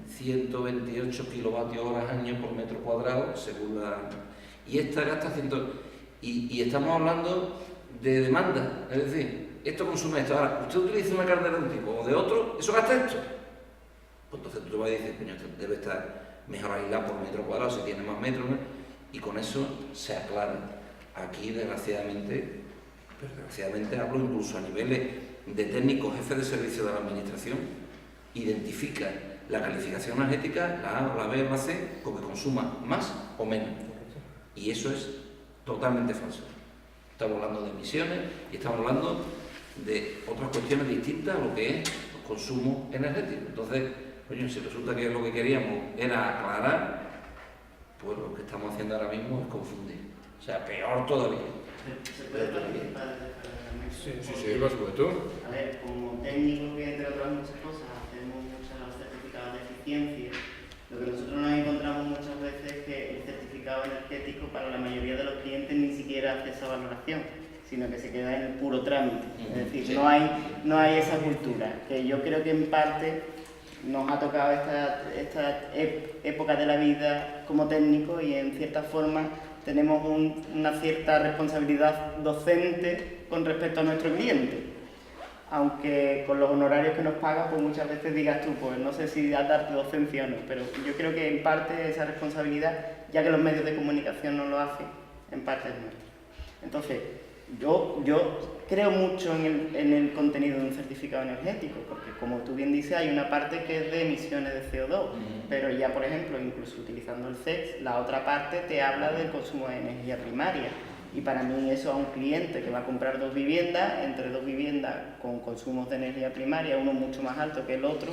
128 kilovatios hora año por metro cuadrado, según la... Y esta gasta 100... Y estamos hablando de demanda, es decir, esto consume esto. Ahora, usted utiliza una caldera de un tipo o de otro, ¿eso gasta esto? Pues entonces tú te vas a decir, coño, esto debe estar mejor aislado por metro cuadrado, si tiene más metros, ¿no? Y con eso se aclara. Aquí, desgraciadamente hablo incluso a niveles de técnicos, jefes de servicio de la administración, identifica la calificación energética, la A, la B o la C, porque consuma más o menos. Y eso es totalmente falso. Estamos hablando de emisiones y estamos hablando de otras cuestiones distintas a lo que es el consumo energético. Entonces, oye, si resulta que lo que queríamos era aclarar, pues lo que estamos haciendo ahora mismo es confundir. O sea, peor todavía. ¿Se puede participar desde la mesa? Sí, por supuesto. A ver, como técnico que entre otras muchas cosas hacemos muchos certificados de eficiencia, lo que nosotros nos encontramos muchas veces es que el certificado energético para la mayoría de los clientes ni siquiera hace esa valoración, sino que se queda en el puro trámite. Es decir, Sí. no hay esa cultura, que yo creo que en parte nos ha tocado esta época de la vida como técnico y en cierta forma tenemos una cierta responsabilidad docente con respecto a nuestro cliente. Aunque con los honorarios que nos pagan, pues muchas veces digas tú, pues no sé si darte docencia o no, pero yo creo que en parte esa responsabilidad, ya que los medios de comunicación no lo hacen, en parte es nuestra. Entonces, yo creo mucho en el contenido de un certificado energético, porque como tú bien dices, hay una parte que es de emisiones de CO2, pero ya, por ejemplo, incluso utilizando el CEX, la otra parte te habla del consumo de energía primaria. Y para mí eso a un cliente que va a comprar dos viviendas, entre dos viviendas con consumos de energía primaria, uno mucho más alto que el otro,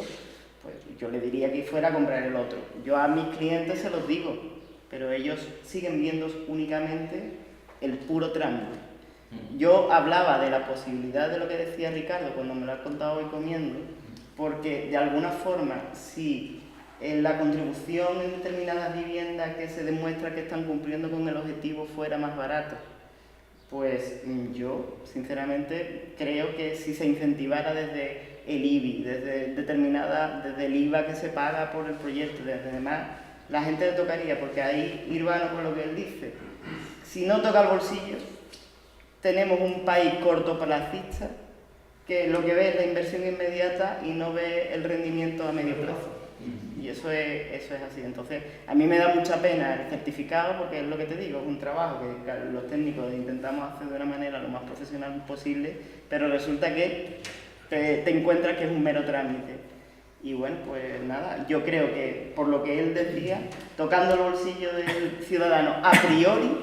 pues yo le diría que fuera a comprar el otro. Yo a mis clientes se los digo, pero ellos siguen viendo únicamente el puro trámite. Yo hablaba de la posibilidad de lo que decía Ricardo cuando me lo ha contado hoy comiendo, porque de alguna forma, si en la contribución en determinadas viviendas que se demuestra que están cumpliendo con el objetivo fuera más barato, pues yo sinceramente creo que si se incentivara desde el IBI, desde el IVA que se paga por el proyecto, desde demás, la gente le tocaría, porque ahí Irvano con lo que él dice, si no toca el bolsillo, tenemos un país cortoplacista que lo que ve es la inversión inmediata y no ve el rendimiento a medio plazo. Y eso es así. Entonces, a mí me da mucha pena el certificado porque es lo que te digo, es un trabajo que los técnicos intentamos hacer de una manera lo más profesional posible, pero resulta que te encuentras que es un mero trámite. Y bueno, pues nada, yo creo que por lo que él decía, tocando el bolsillo del ciudadano a priori,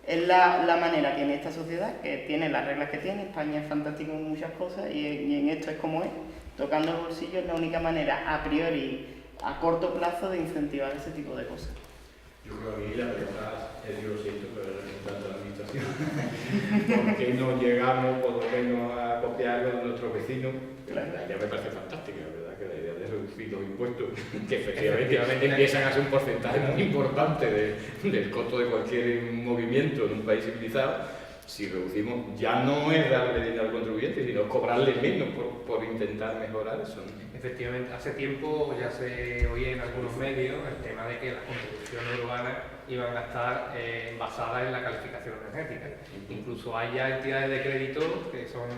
es la manera que en esta sociedad, que tiene las reglas que tiene, España es fantástico en muchas cosas y en esto es como es, tocando el bolsillo es la única manera a priori, a corto plazo, de incentivar ese tipo de cosas. Yo creo que aquí la pregunta es, yo lo siento, pero es representante de la administración. ¿Por qué no llegamos por lo menos a copiarlo de nuestros vecinos? Claro. La idea me parece fantástica, ¿verdad? Que la idea de reducir los impuestos, que efectivamente empiezan a ser un porcentaje muy importante del costo de cualquier movimiento en un país civilizado. Si reducimos, ya no es darle dinero al contribuyente, sino cobrarle menos por intentar mejorar eso, ¿no? Efectivamente, hace tiempo ya se oía en algunos medios el tema de que las contribuciones urbanas iban a estar basadas en la calificación energética. Incluso hay ya entidades de crédito, que son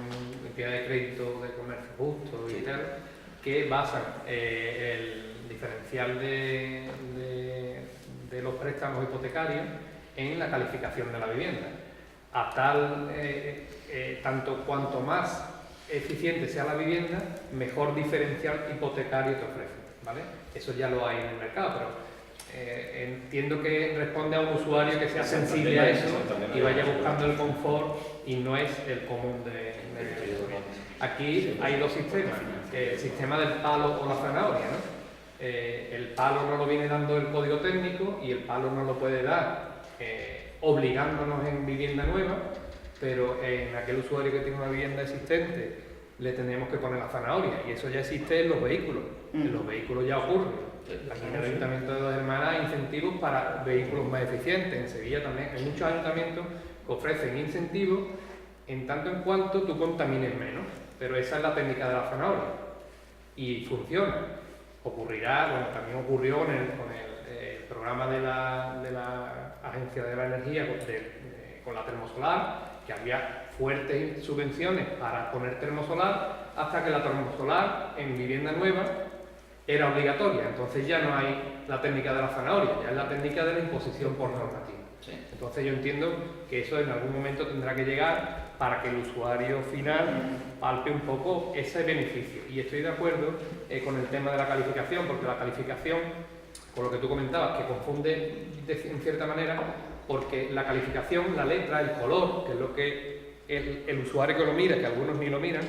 entidades de crédito de comercio justo y tal, que basan el diferencial de los préstamos hipotecarios en la calificación de la vivienda. A tal, tanto cuanto más eficiente sea la vivienda, mejor diferencial hipotecario te ofrece, ¿vale? Eso ya lo hay en el mercado, pero entiendo que responde a un usuario que sea sensible a eso y vaya buscando el confort y no es el común de aquí hay dos sistemas, el sistema del palo o la zanahoria, ¿no? El palo no lo viene dando el código técnico y el palo no lo puede dar obligándonos en vivienda nueva, pero en aquel usuario que tiene una vivienda existente le tenemos que poner la zanahoria, y eso ya existe en los vehículos. En los vehículos ya ocurre. Aquí en el Ayuntamiento de Dos Hermanas hay incentivos para vehículos más eficientes. En Sevilla también hay muchos ayuntamientos que ofrecen incentivos en tanto en cuanto tú contamines menos. Pero esa es la técnica de la zanahoria. Y funciona. Ocurrirá, bueno, también ocurrió con el programa de la Agencia de la Energía con la termosolar, que había fuertes subvenciones para poner termosolar, hasta que la termosolar en vivienda nueva era obligatoria. Entonces ya no hay la técnica de la zanahoria, ya es la técnica de la imposición por normativa. Sí. Entonces yo entiendo que eso en algún momento tendrá que llegar para que el usuario final palpe un poco ese beneficio. Y estoy de acuerdo con el tema de la calificación, porque la calificación, con lo que tú comentabas, que confunde en cierta manera, porque la calificación, la letra, el color, que es lo que el usuario que lo mira, que algunos ni lo miran,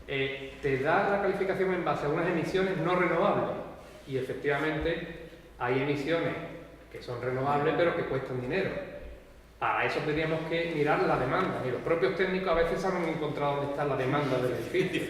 te da la calificación en base a unas emisiones no renovables. Y efectivamente hay emisiones que son renovables pero que cuestan dinero. Para eso tendríamos que mirar la demanda, y los propios técnicos a veces han encontrado dónde está la demanda del edificio.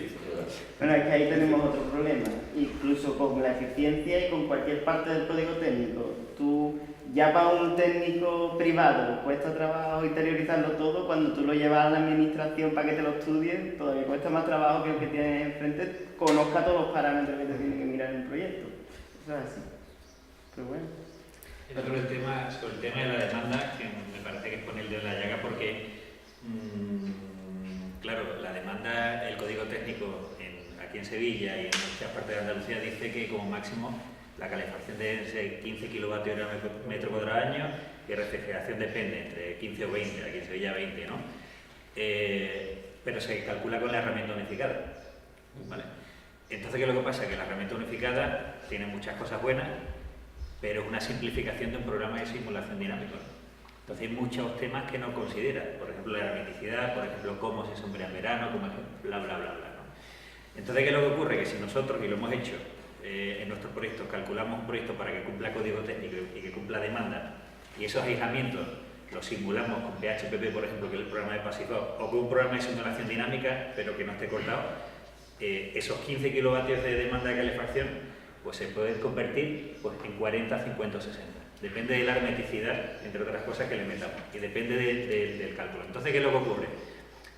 Bueno, es que ahí tenemos otro problema, incluso con la eficiencia y con cualquier parte del código técnico. Tú, ya para un técnico privado cuesta trabajo interiorizarlo todo, cuando tú lo llevas a la administración para que te lo estudie, todavía cuesta más trabajo que el que tienes enfrente conozca todos los parámetros que te tiene que mirar en el proyecto. Eso es así. Pero bueno. Sobre el tema de la demanda, que me parece que es ponerle la llaga, porque claro, la demanda, el código técnico aquí en Sevilla y en muchas partes de Andalucía dice que como máximo la calefacción debe ser 15 kilovatios metro cuadrado año, y refrigeración depende, entre 15 o 20, aquí en Sevilla 20, ¿no? Pero se calcula con la herramienta unificada, ¿vale? Entonces, ¿qué es lo que pasa? Que la herramienta unificada tiene muchas cosas buenas, pero es una simplificación de un programa de simulación dinámico, ¿no? Entonces hay muchos temas que no considera, por ejemplo la hermeticidad, por ejemplo cómo se sombrea en verano, cómo bla bla bla bla, ¿no? Entonces, ¿qué es lo que ocurre? Que si nosotros, y lo hemos hecho en nuestros proyectos, calculamos un proyecto para que cumpla código técnico y que cumpla demanda, y esos aislamientos los simulamos con PHPP, por ejemplo, que es el programa de Passivhaus, o con un programa de simulación dinámica, pero que no esté cortado, esos 15 kilovatios de demanda de calefacción pues se pueden convertir pues, en 40, 50 o 60. Depende de la hermeticidad, entre otras cosas, que le metamos, y depende del cálculo. Entonces, ¿qué es lo que ocurre?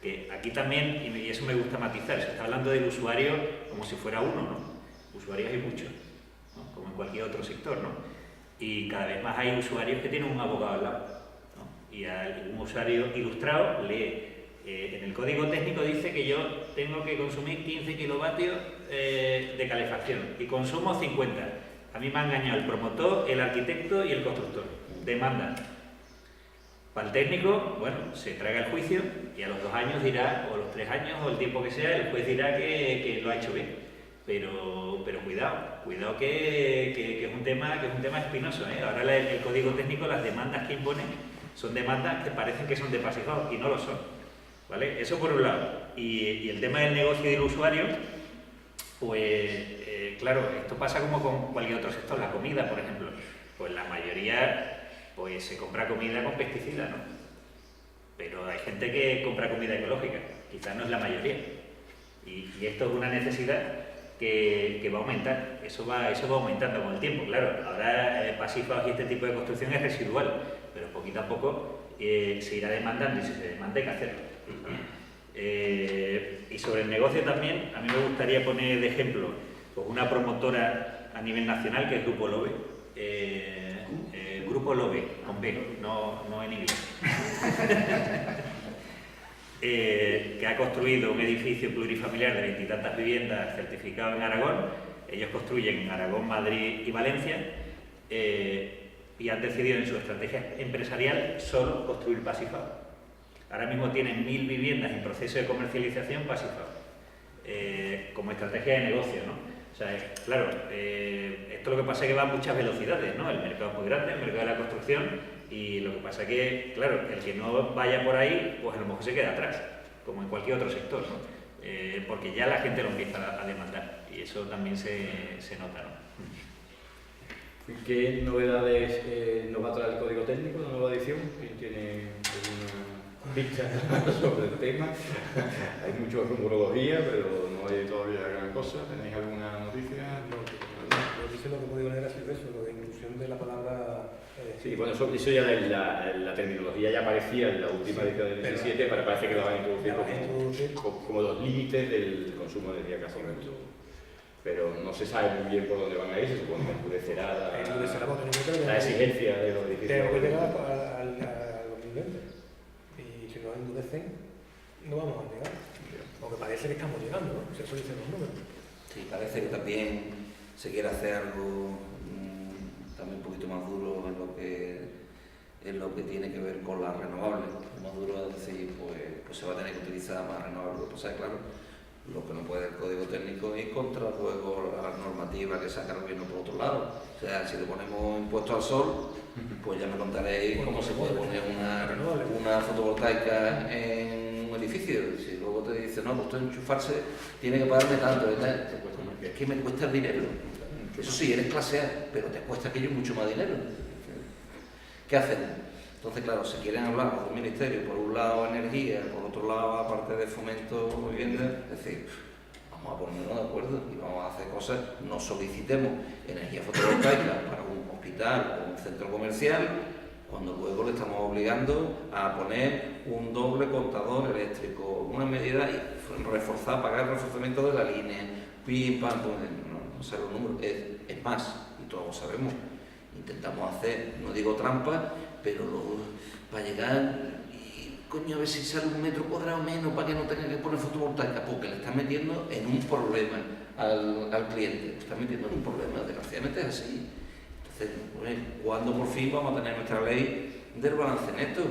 Que aquí también, y eso me gusta matizar, se está hablando del usuario como si fuera uno, ¿no? Usuarios hay muchos, ¿no? Como en cualquier otro sector, ¿no? Y cada vez más hay usuarios que tienen un abogado al lado, ¿no? Y un usuario ilustrado lee, en el código técnico dice que yo tengo que consumir 15 kilovatios de calefacción y consumo 50. A mí me ha engañado el promotor, el arquitecto y el constructor. Demanda. Para el técnico, bueno, se traga el juicio y a los 2 años dirá, o los 3 años, o el tiempo que sea, el juez dirá que lo ha hecho bien. Pero cuidado que es un tema espinoso, ¿eh? Ahora el código técnico, las demandas que impone son demandas que parecen que son de Passivhaus y no lo son, ¿vale? Eso por un lado. Y el tema del negocio y del usuario, pues claro, esto pasa como con cualquier otro sector. La comida, por ejemplo, pues la mayoría pues se compra comida con pesticidas, ¿no? Pero hay gente que compra comida ecológica, quizás no es la mayoría. Y esto es una necesidad que va a aumentar, eso va aumentando con el tiempo, claro. Ahora Passivhaus y este tipo de construcción es residual, pero poquito a poco se irá demandando, y si se demanda hay que hacerlo. Y sobre el negocio también, a mí me gustaría poner de ejemplo pues una promotora a nivel nacional que es Grupo Lobe. Grupo Lobe, con B, no en inglés. Que ha construido un edificio plurifamiliar de 20 y tantas viviendas certificado en Aragón. Ellos construyen en Aragón, Madrid y Valencia, y han decidido en su estrategia empresarial solo construir Passivhaus. Ahora mismo tienen 1000 viviendas en proceso de comercialización Passivhaus, como estrategia de negocio, ¿no? O sea, claro, esto lo que pasa es que va a muchas velocidades, ¿no? El mercado es muy grande, el mercado de la construcción, y lo que pasa es que, claro, el que no vaya por ahí, pues a lo mejor se queda atrás, como en cualquier otro sector, ¿no? Porque ya la gente lo empieza a demandar, y eso también se nota, ¿no? ¿Qué novedades nos va a traer el Código Técnico, la nueva edición? ¿Quién tiene alguna pista sobre el tema? Hay mucha rumorología, pero no hay todavía gran cosa. ¿Tenéis alguna noticia? Lo dice lo que puedo leer así, eso, lo de inclusión de la palabra. Sí, bueno, eso ya la terminología ya aparecía en la última edición del 17, pero parece que lo van a introducir como los límites del consumo de energía casi. Pero no se sabe muy bien por dónde van a ir, se supone que endurecerá la exigencia de los edificios. Tenemos que llegar al 2020. Y si nos endurecen, no vamos a llegar. Aunque parece que estamos llegando, ¿no? Se dicen los números. Sí, parece que también se quiere hacer algo también un poquito más duro en lo que tiene que ver con las renovables. Más duro es decir, pues se va a tener que utilizar más renovables. Lo que pasa es claro, lo que no puede el Código Técnico es contra luego la normativa que saca el gobierno por otro lado. O sea, si le ponemos impuesto al sol, pues ya me contaréis cómo se puede poner una fotovoltaica en un edificio. Si luego te dice, no, pues esto enchufarse tiene que pagarme tanto, ¿verdad? Es que me cuesta el dinero. Eso sí, eres clase A, pero te cuesta aquello mucho más dinero. ¿Qué hacemos? Entonces, claro, se quieren hablar los dos ministerios, por un lado energía, por otro lado, aparte de fomento vivienda, es decir, vamos a ponernos de acuerdo y vamos a hacer cosas, no solicitemos energía fotovoltaica para un hospital o un centro comercial, cuando luego le estamos obligando a poner un doble contador eléctrico, una medida reforzada, pagar el reforzamiento de la línea, pim, pam, pues, no sé los números, es más, y todos lo sabemos, intentamos hacer, no digo trampa, pero para llegar y coño, a ver si sale un metro cuadrado menos para que no tenga que poner fotovoltaica, porque le está metiendo en un problema al cliente, le está metiendo en un problema, desgraciadamente es así. Entonces, bueno, ¿cuándo por fin vamos a tener nuestra ley del balance neto?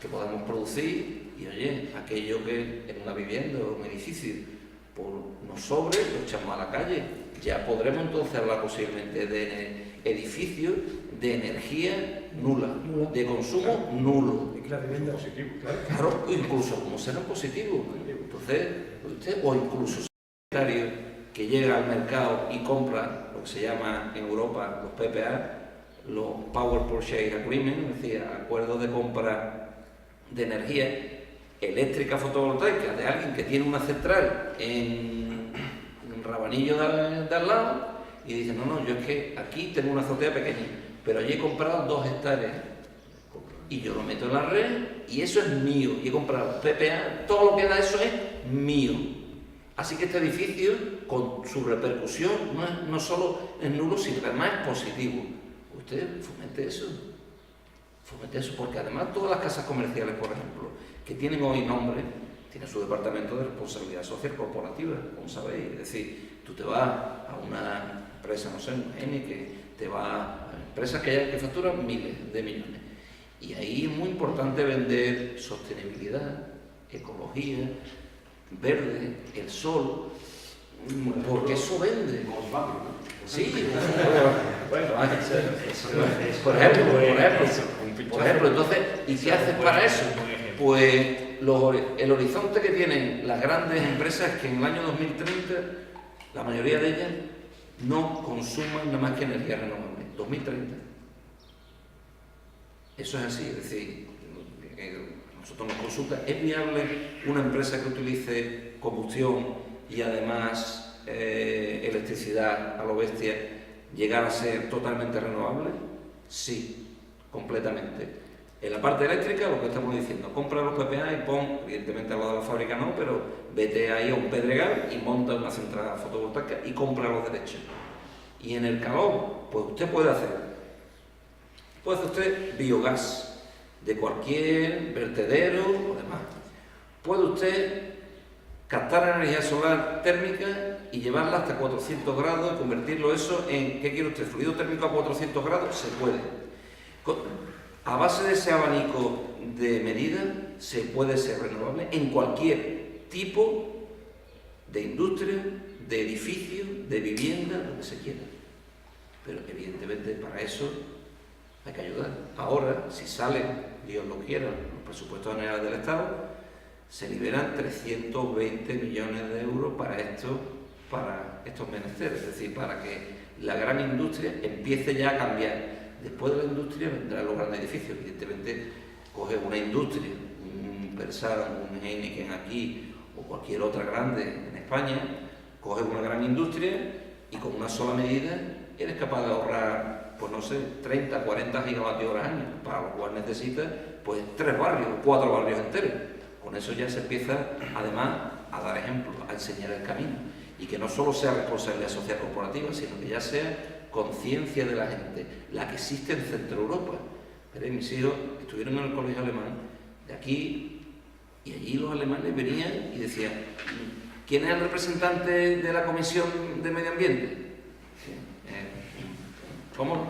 Que podamos producir y, oye, aquello que en una vivienda o un edificio nos sobre, lo echamos a la calle. Ya podremos entonces hablar posiblemente de edificios de energía nula, de consumo nulo. Positivo. Claro, incluso como serán positivos. Entonces, usted, o incluso secretario que llega al mercado y compra lo que se llama en Europa los PPA, los Power Purchase Agreement, es decir, acuerdos de compra de energía eléctrica fotovoltaica de alguien que tiene una central en Rabanillo de al lado y dice, no, yo es que aquí tengo una azotea pequeña, pero allí he comprado 2 hectáreas y yo lo meto en la red y eso es mío, y he comprado PPA, todo lo que da eso es mío. Así que este edificio, con su repercusión, no solo es nulo, sino que además es positivo. Usted fomente eso, porque además todas las casas comerciales, por ejemplo, que tienen hoy nombre, tienen su departamento de responsabilidad social corporativa, como sabéis. Es decir, tú te vas a una empresa, no sé, un N, que te va a empresas que facturan miles de millones. Y ahí es muy importante vender sostenibilidad, ecología, verde, el sol, porque eso vende. Sí, bueno, por ejemplo, entonces, ¿y qué haces para eso? Pues el horizonte que tienen las grandes empresas es que en el año 2030 la mayoría de ellas no consuman nada más que energía renovable. 2030. Eso es así, es decir, nosotros nos consulta, ¿es viable una empresa que utilice combustión y además electricidad a lo bestia llegar a ser totalmente renovable? Sí, completamente. En la parte eléctrica, lo que estamos diciendo, compra los PPA y pon, evidentemente al lado de la fábrica no, pero vete ahí a un pedregal y monta una central fotovoltaica y compra los derechos. Y en el calor, pues usted puede hacer usted biogás de cualquier vertedero o demás. Puede usted captar energía solar térmica y llevarla hasta 400 grados y convertirlo eso en, ¿qué quiere usted? ¿Fluido térmico a 400 grados? Se puede. A base de ese abanico de medidas se puede ser renovable en cualquier tipo de industria, de edificio, de vivienda, lo que se quiera. Pero evidentemente para eso hay que ayudar. Ahora, si salen, Dios lo quiera, los presupuestos generales del Estado, se liberan 320 millones de euros para estos menesteres, es decir, para que la gran industria empiece ya a cambiar. Después de la industria vendrán los grandes edificios. Evidentemente, coge una industria, un Persán, un Heineken aquí o cualquier otra grande en España, coge una gran industria y con una sola medida eres capaz de ahorrar, pues no sé, 30, 40 gigavatios hora año, para lo cual necesitas pues 3 barrios, 4 barrios enteros. Con eso ya se empieza, además, a dar ejemplos, a enseñar el camino. Y que no solo sea responsabilidad social corporativa, sino que ya sea conciencia de la gente, la que existe en Centro Europa. Pero mis hijos estuvieron en el colegio alemán, de aquí, y allí los alemanes venían y decían: ¿quién es el representante de la Comisión de Medio Ambiente? ¿Cómo?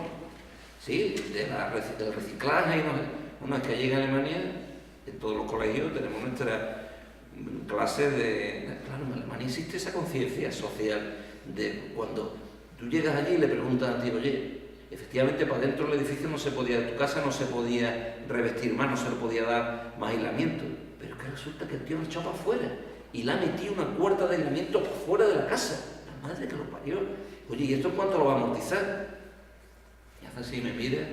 Sí, del reciclaje y no sé. Bueno, es que allí en Alemania, en todos los colegios, tenemos nuestra clase de... Claro, en Alemania existe esa conciencia social de cuando tú llegas allí y le preguntas a ti: oye, efectivamente para dentro del edificio no se podía, tu casa no se podía revestir más, no se le podía dar más aislamiento. Pero es que resulta que el tío lo echó para afuera y le ha metido una cuerda de aislamiento por fuera de la casa. La madre que lo parió. Oye, ¿y esto en cuánto lo va a amortizar? Y hace así, me mira,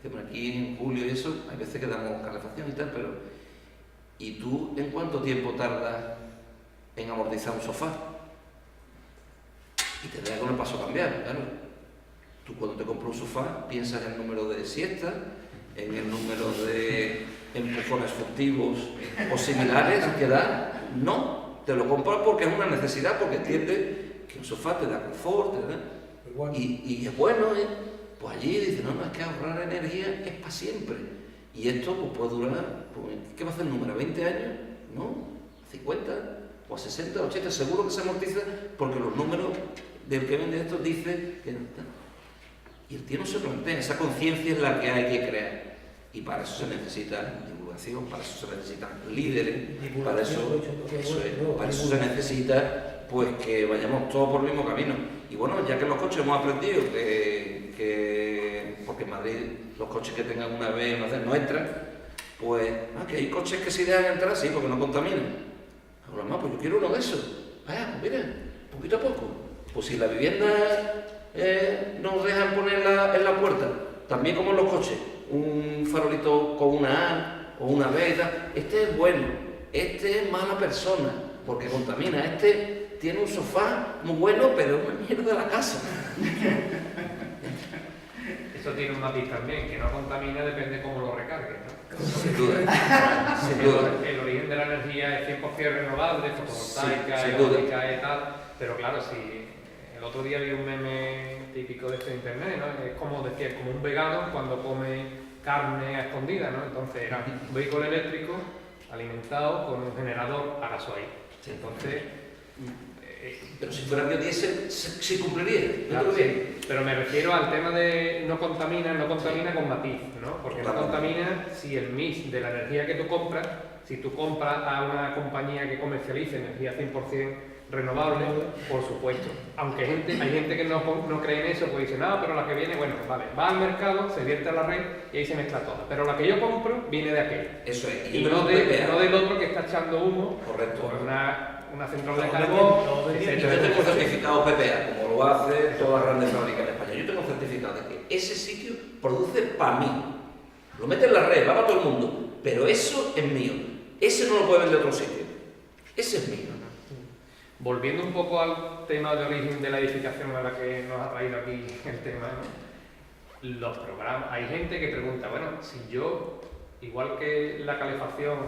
que por aquí en julio y eso, hay veces que damos calefacción y tal, pero ¿y tú en cuánto tiempo tardas en amortizar un sofá? Y te da con el paso cambiar, claro. Tú cuando te compras un sofá piensas en el número de siestas, en el número de empujones furtivos o similares que da. No, te lo compras porque es una necesidad, porque entiendes que un sofá te da confort, te da... Y es bueno, ¿eh? Pues allí dicen: no, es que ahorrar energía es para siempre. Y esto pues, puede durar, pues, ¿qué va a hacer el número? ¿20 años? No, 50 o a 60, 80, seguro que se amortiza, porque los números del que vende esto dice que no está. Y el tío no se plantea, esa conciencia es la que hay que crear. Y para eso se necesita divulgación, para eso se necesitan líderes, para eso se necesita pues que vayamos todos por el mismo camino. Y bueno, ya que en los coches hemos aprendido que porque en Madrid los coches que tengan una vez no entran, pues que hay coches que sí dejan entrar, sí, porque no contaminan. Ahora, pues yo quiero uno de esos. Pues mira, poquito a poco. Pues si la vivienda nos dejan ponerla en la puerta, también como en los coches, un farolito con una A o una B y tal, este es bueno, este es mala persona, porque contamina, este tiene un sofá muy bueno, pero es una mierda la casa. Eso tiene un matiz también, que no contamina depende cómo lo recargues, ¿no? Sin duda. Sin duda. El origen de la energía es 100% renovable, fotovoltaica, sí, eólica y tal, pero claro, si el otro día vi un meme típico de internet, ¿no? Es como decía, como un vegano cuando come carne a escondida, ¿no? Entonces era un vehículo eléctrico alimentado con un generador a gasoil. Sí. Entonces, pero si fuera biodiesel, sí cumpliría. claro, sí, pero me refiero al tema de no contamina con matiz, ¿no? Porque no contamina si el mix de la energía que tú compras, si tú compras a una compañía que comercialice energía 100% renovable, por supuesto. Aunque hay gente que no cree en eso, pues dice: no, pero la que viene, bueno, vale, va al mercado, se vierte a la red y ahí se mezcla toda. Pero la que yo compro viene de aquello. Eso es. Y no del otro que está echando humo. Correcto. Por una central de carbón. Y yo tengo certificado PPA, como lo hace todas las grandes fábricas de España. Yo tengo certificado de que ese sitio produce para mí. Lo mete en la red, va para todo el mundo. Pero eso es mío. Ese no lo puede vender otro sitio. Ese es mío. Volviendo un poco al tema de origen de la edificación a la que nos ha traído aquí el tema, ¿no? Los programas. Hay gente que pregunta: bueno, si yo, igual que la calefacción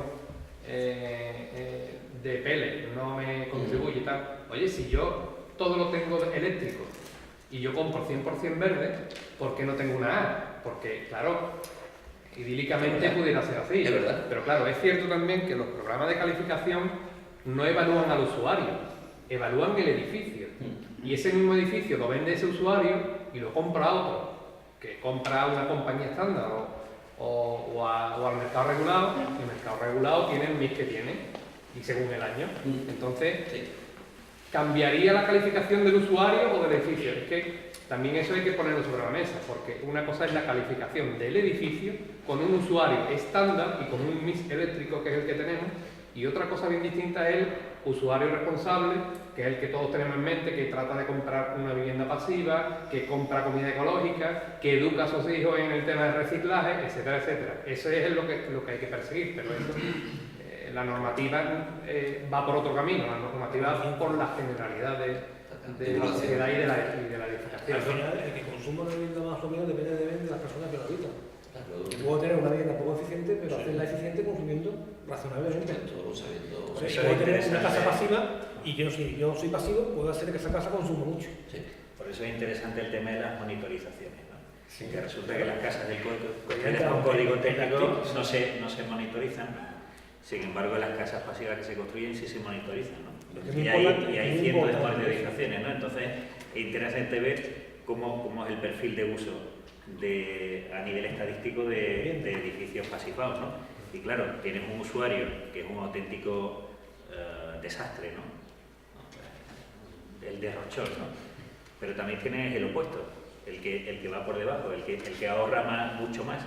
de pellet no me contribuye y tal, oye, si yo todo lo tengo eléctrico y yo compro 100% verde, ¿por qué no tengo una A? Porque, claro, idílicamente pudiera ser así. Es verdad. Pero claro, es cierto también que los programas de calificación no evalúan al usuario, evalúan el edificio. Y ese mismo edificio lo vende ese usuario y lo compra otro, que compra a una compañía estándar o al mercado regulado. El mercado regulado tiene el mix que tiene y según el año. Entonces, ¿cambiaría la calificación del usuario o del edificio? Es que también eso hay que ponerlo sobre la mesa, porque una cosa es la calificación del edificio con un usuario estándar y con un mix eléctrico que es el que tenemos, y otra cosa bien distinta es el usuario responsable que es el que todos tenemos en mente, que trata de comprar una vivienda pasiva, que compra comida ecológica, que educa a sus hijos en el tema del reciclaje, etcétera, etcétera. Eso es lo que hay que perseguir, pero eso, la normativa va por otro camino, la normativa va por la generalidad de la sociedad y de la edificación. Al final, el que consuma una vivienda más o menos depende de las personas que lo habitan. Puedo tener una vivienda poco eficiente, pero hacerla eficiente consumiendo razonablemente. Puedo tener una casa pasiva y yo soy pasivo, puedo hacer que esa casa consuma mucho. Sí. Por eso es interesante el tema de las monitorizaciones, ¿no? Sí. Que resulta que las casas del con código técnico no se monitorizan, sin embargo las casas pasivas que se construyen sí se monitorizan, ¿no? Y hay cientos de monitorizaciones, ¿no? Entonces es interesante ver cómo es el perfil de uso a nivel estadístico de edificios pasivados, ¿no? Y claro, tienes un usuario que es un auténtico desastre, ¿no? El derrochón, ¿no? Pero también tienes el opuesto, el que va por debajo, el que ahorra mucho más.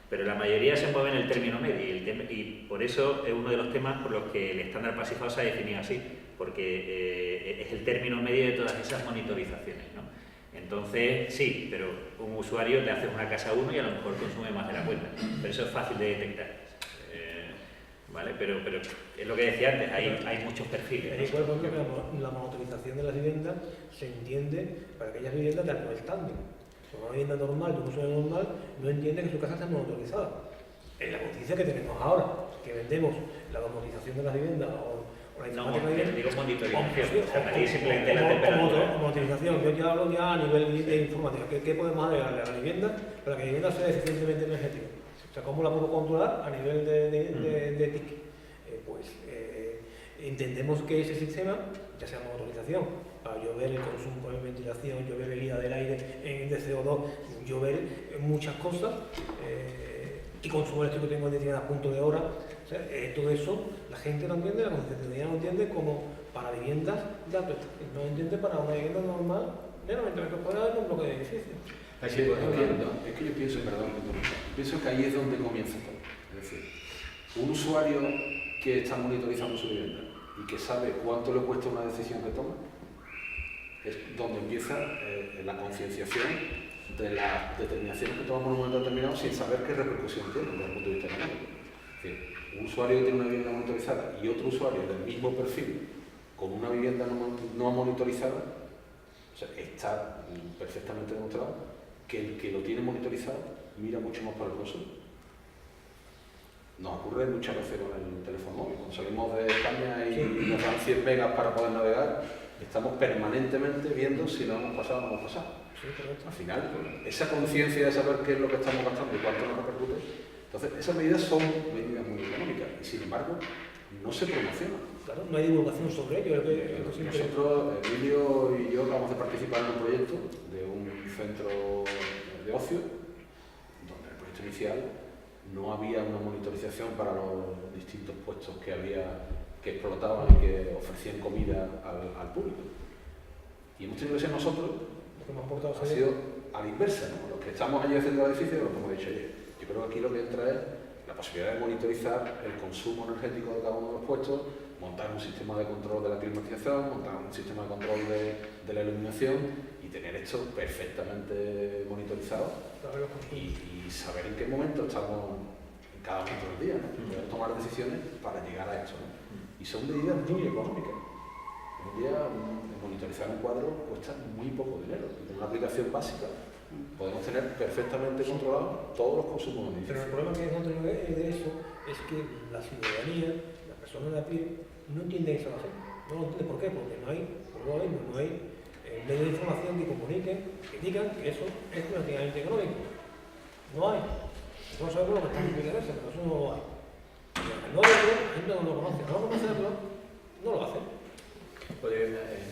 Pero la mayoría se mueve en el término medio y por eso es uno de los temas por los que el estándar pasivado se ha definido así, porque es el término medio de todas esas monitorizaciones, ¿no? Entonces, sí, pero un usuario le hace una casa a uno y a lo mejor consume más de la cuenta, pero eso es fácil de detectar. ¿Vale? Pero es lo que decía antes, hay muchos perfiles, ¿no? Es igual, por ejemplo, que la monitorización de las viviendas se entiende para aquellas viviendas de alto standing. Una vivienda normal, de un usuario normal, no entiende que su casa esté monitorizada. En la noticia que tenemos ahora, que vendemos la monitorización de las viviendas o la informática de digo monitorización, simplemente la temperatura. Monitorización, yo ya hablo ya a nivel de informática. ¿Qué podemos agregarle a la vivienda para que la vivienda sea eficientemente energética? O sea, ¿cómo la puedo controlar a nivel de TIC? Entendemos que ese sistema, ya sea motorización, para yo ver el consumo de ventilación, yo ver el ida del aire de CO2, yo ver muchas cosas, y consumo eléctrico que tengo en determinados puntos de hora, o sea, todo eso la gente no entiende, la conceptualidad no entiende como para viviendas de alto standing, no entiende para una vivienda normal de 90 metros cuadrados en un bloque de edificio. Es que yo pienso, pienso que ahí es donde comienza todo. Es decir, un usuario que está monitorizando su vivienda y que sabe cuánto le cuesta una decisión que toma, es donde empieza la concienciación de las determinaciones que tomamos en un momento determinado sin saber qué repercusión tiene desde el punto de vista económico. Es decir, un usuario que tiene una vivienda monitorizada y otro usuario del mismo perfil con una vivienda no monitorizada, o sea, está perfectamente demostrado que el que lo tiene monitorizado mira mucho más para el consumo. Nos ocurre muchas veces con el teléfono móvil. Cuando salimos de España y nos dan 100 megas para poder navegar, estamos permanentemente viendo si lo hemos pasado o no hemos pasado. Al final, esa conciencia de saber qué es lo que estamos gastando y cuánto nos repercute, entonces esas medidas son medidas muy económicas y sin embargo no se promocionan. Claro, no hay divulgación sobre ello. Nosotros, Emilio y yo, acabamos de participar en un proyecto de un centro de ocio, donde el proyecto inicial no había una monitorización para los distintos puestos que explotaban y que ofrecían comida al público. Y hemos tenido que ser nosotros, ha sido a la inversa, ¿no? Los que estamos allí haciendo el edificio, lo que hemos dicho ayer. Yo creo que aquí lo que entra es la posibilidad de monitorizar el consumo energético de cada uno de los puestos, montar un sistema de control de la climatización, montar un sistema de control de la iluminación y tener esto perfectamente monitorizado y saber en qué momento estamos en cada momento del día, ¿no? Poder tomar decisiones para llegar a esto, ¿no? Y son medidas muy económicas. Hoy en día monitorizar un cuadro cuesta muy poco dinero. Con una aplicación básica podemos tener perfectamente controlados todos los consumos de edificios. Pero el problema que encuentro de eso es que la ciudadanía, las personas de a pie, no entienden esa base. No lo entienden. ¿Por qué? Porque no hay medios de información que comuniquen, que digan que eso es relativamente económico. No hay. No sabemos lo que está en la cabeza, pero eso no lo hay. No hay otro, la gente no lo conoce. No lo conoce otro, no lo hace.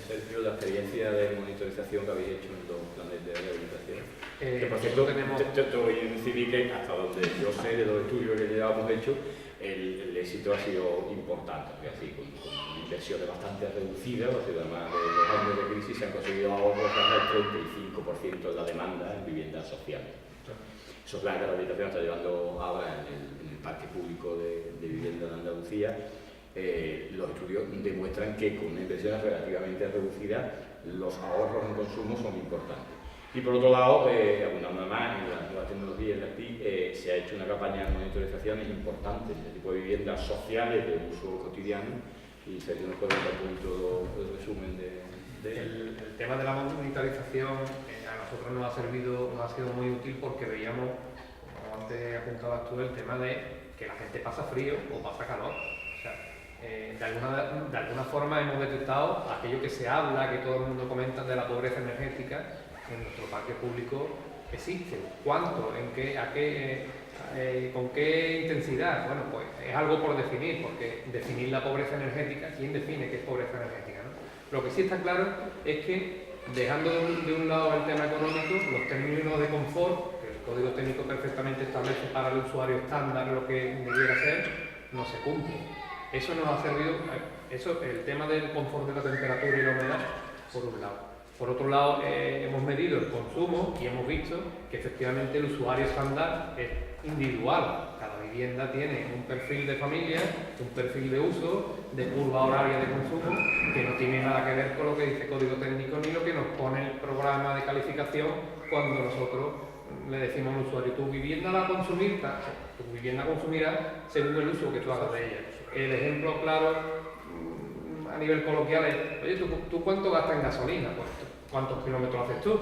Sergio, la experiencia de monitorización que habéis hecho en los planes de rehabilitación. Que por cierto, te voy a decir que hasta donde yo sé de los estudios que ya hemos hecho, el éxito ha sido importante, así, con inversiones bastante reducidas, además de los años de crisis se han conseguido ahorros hasta el 35% de la demanda en viviendas sociales. Esos planes de rehabilitación están llevando ahora en el parque público de vivienda de Andalucía los estudios demuestran que con una inversión relativamente reducida los ahorros en consumo son importantes. Y por otro lado, abundando más en las nuevas tecnologías, las TIC, se ha hecho una campaña de monitorizaciones importantes de tipo de viviendas sociales de uso cotidiano, y Sergio nos puede dar un poquito el resumen de el tema de la monitorización a nosotros nos ha sido muy útil porque veíamos, como antes apuntabas tú, el tema de que la gente pasa frío o pasa calor. O sea, de alguna forma hemos detectado aquello que se habla, que todo el mundo comenta de la pobreza energética, que en nuestro parque público existe. ¿Cuánto? ¿En qué? ¿A qué? ¿Con qué intensidad? Bueno, pues es algo por definir, porque definir la pobreza energética, ¿quién define qué es pobreza energética, no? Lo que sí está claro es que, dejando de un lado el tema económico, los términos de confort, que el Código Técnico perfectamente establece para el usuario estándar lo que debiera ser, no se cumple. Eso nos ha servido, el tema del confort de la temperatura y la humedad, por un lado. Por otro lado, hemos medido el consumo y hemos visto que efectivamente el usuario estándar es individual. Cada vivienda tiene un perfil de familia, un perfil de uso, de curva horaria de consumo, que no tiene nada que ver con lo que dice Código Técnico ni lo que nos pone el programa de calificación cuando nosotros le decimos al usuario: tu vivienda la consumirá, tu vivienda consumirá según el uso que tú hagas de ella. El ejemplo claro a nivel coloquial es: oye, ¿tú cuánto gastas en gasolina? Pues, ¿cuántos kilómetros haces tú?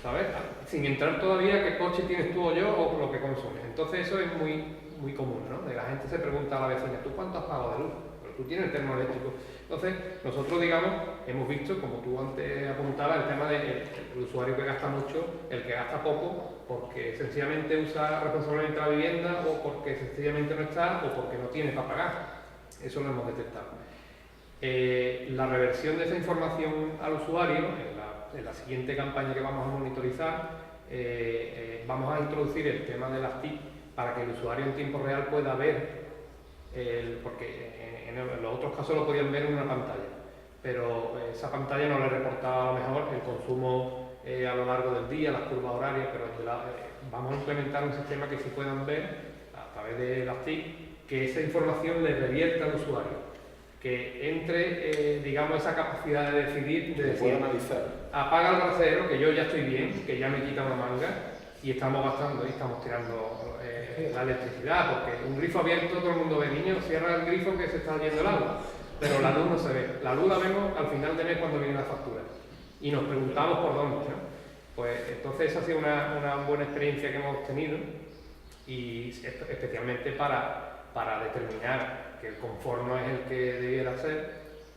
¿Sabes? Sin entrar todavía qué coche tienes tú o yo o lo que consumes. Entonces eso es muy común, ¿no? De la gente se pregunta a la vecina: ¿tú cuánto has pagado de luz? Pero tú tienes el termoeléctrico. Entonces nosotros, digamos, hemos visto, como tú antes apuntabas, el tema del usuario que gasta mucho, el que gasta poco, porque sencillamente usa responsablemente la vivienda, o porque sencillamente no está, o porque no tiene para pagar. Eso lo hemos detectado. La reversión de esa información al usuario, en la siguiente campaña que vamos a monitorizar, vamos a introducir el tema de las TIC para que el usuario en tiempo real pueda ver, porque en los otros casos lo podían ver en una pantalla, pero esa pantalla no le reportaba a lo mejor el consumo a lo largo del día, las curvas horarias, pero vamos a implementar un sistema que sí puedan ver a través de las TIC, que esa información le revierta al usuario, que entre, digamos, esa capacidad de decidir, de decir, apaga el brasero, que yo ya estoy bien, que ya me quita una manga, y estamos gastando y estamos tirando la electricidad, porque un grifo abierto todo el mundo ve: niño, cierra el grifo que se está yendo el agua, pero la luz no se ve. La luz la vemos al final de mes cuando viene la factura, y nos preguntamos por dónde, ¿no? Pues entonces esa ha sido una buena experiencia que hemos tenido, y especialmente para determinar que el confort no es el que debiera ser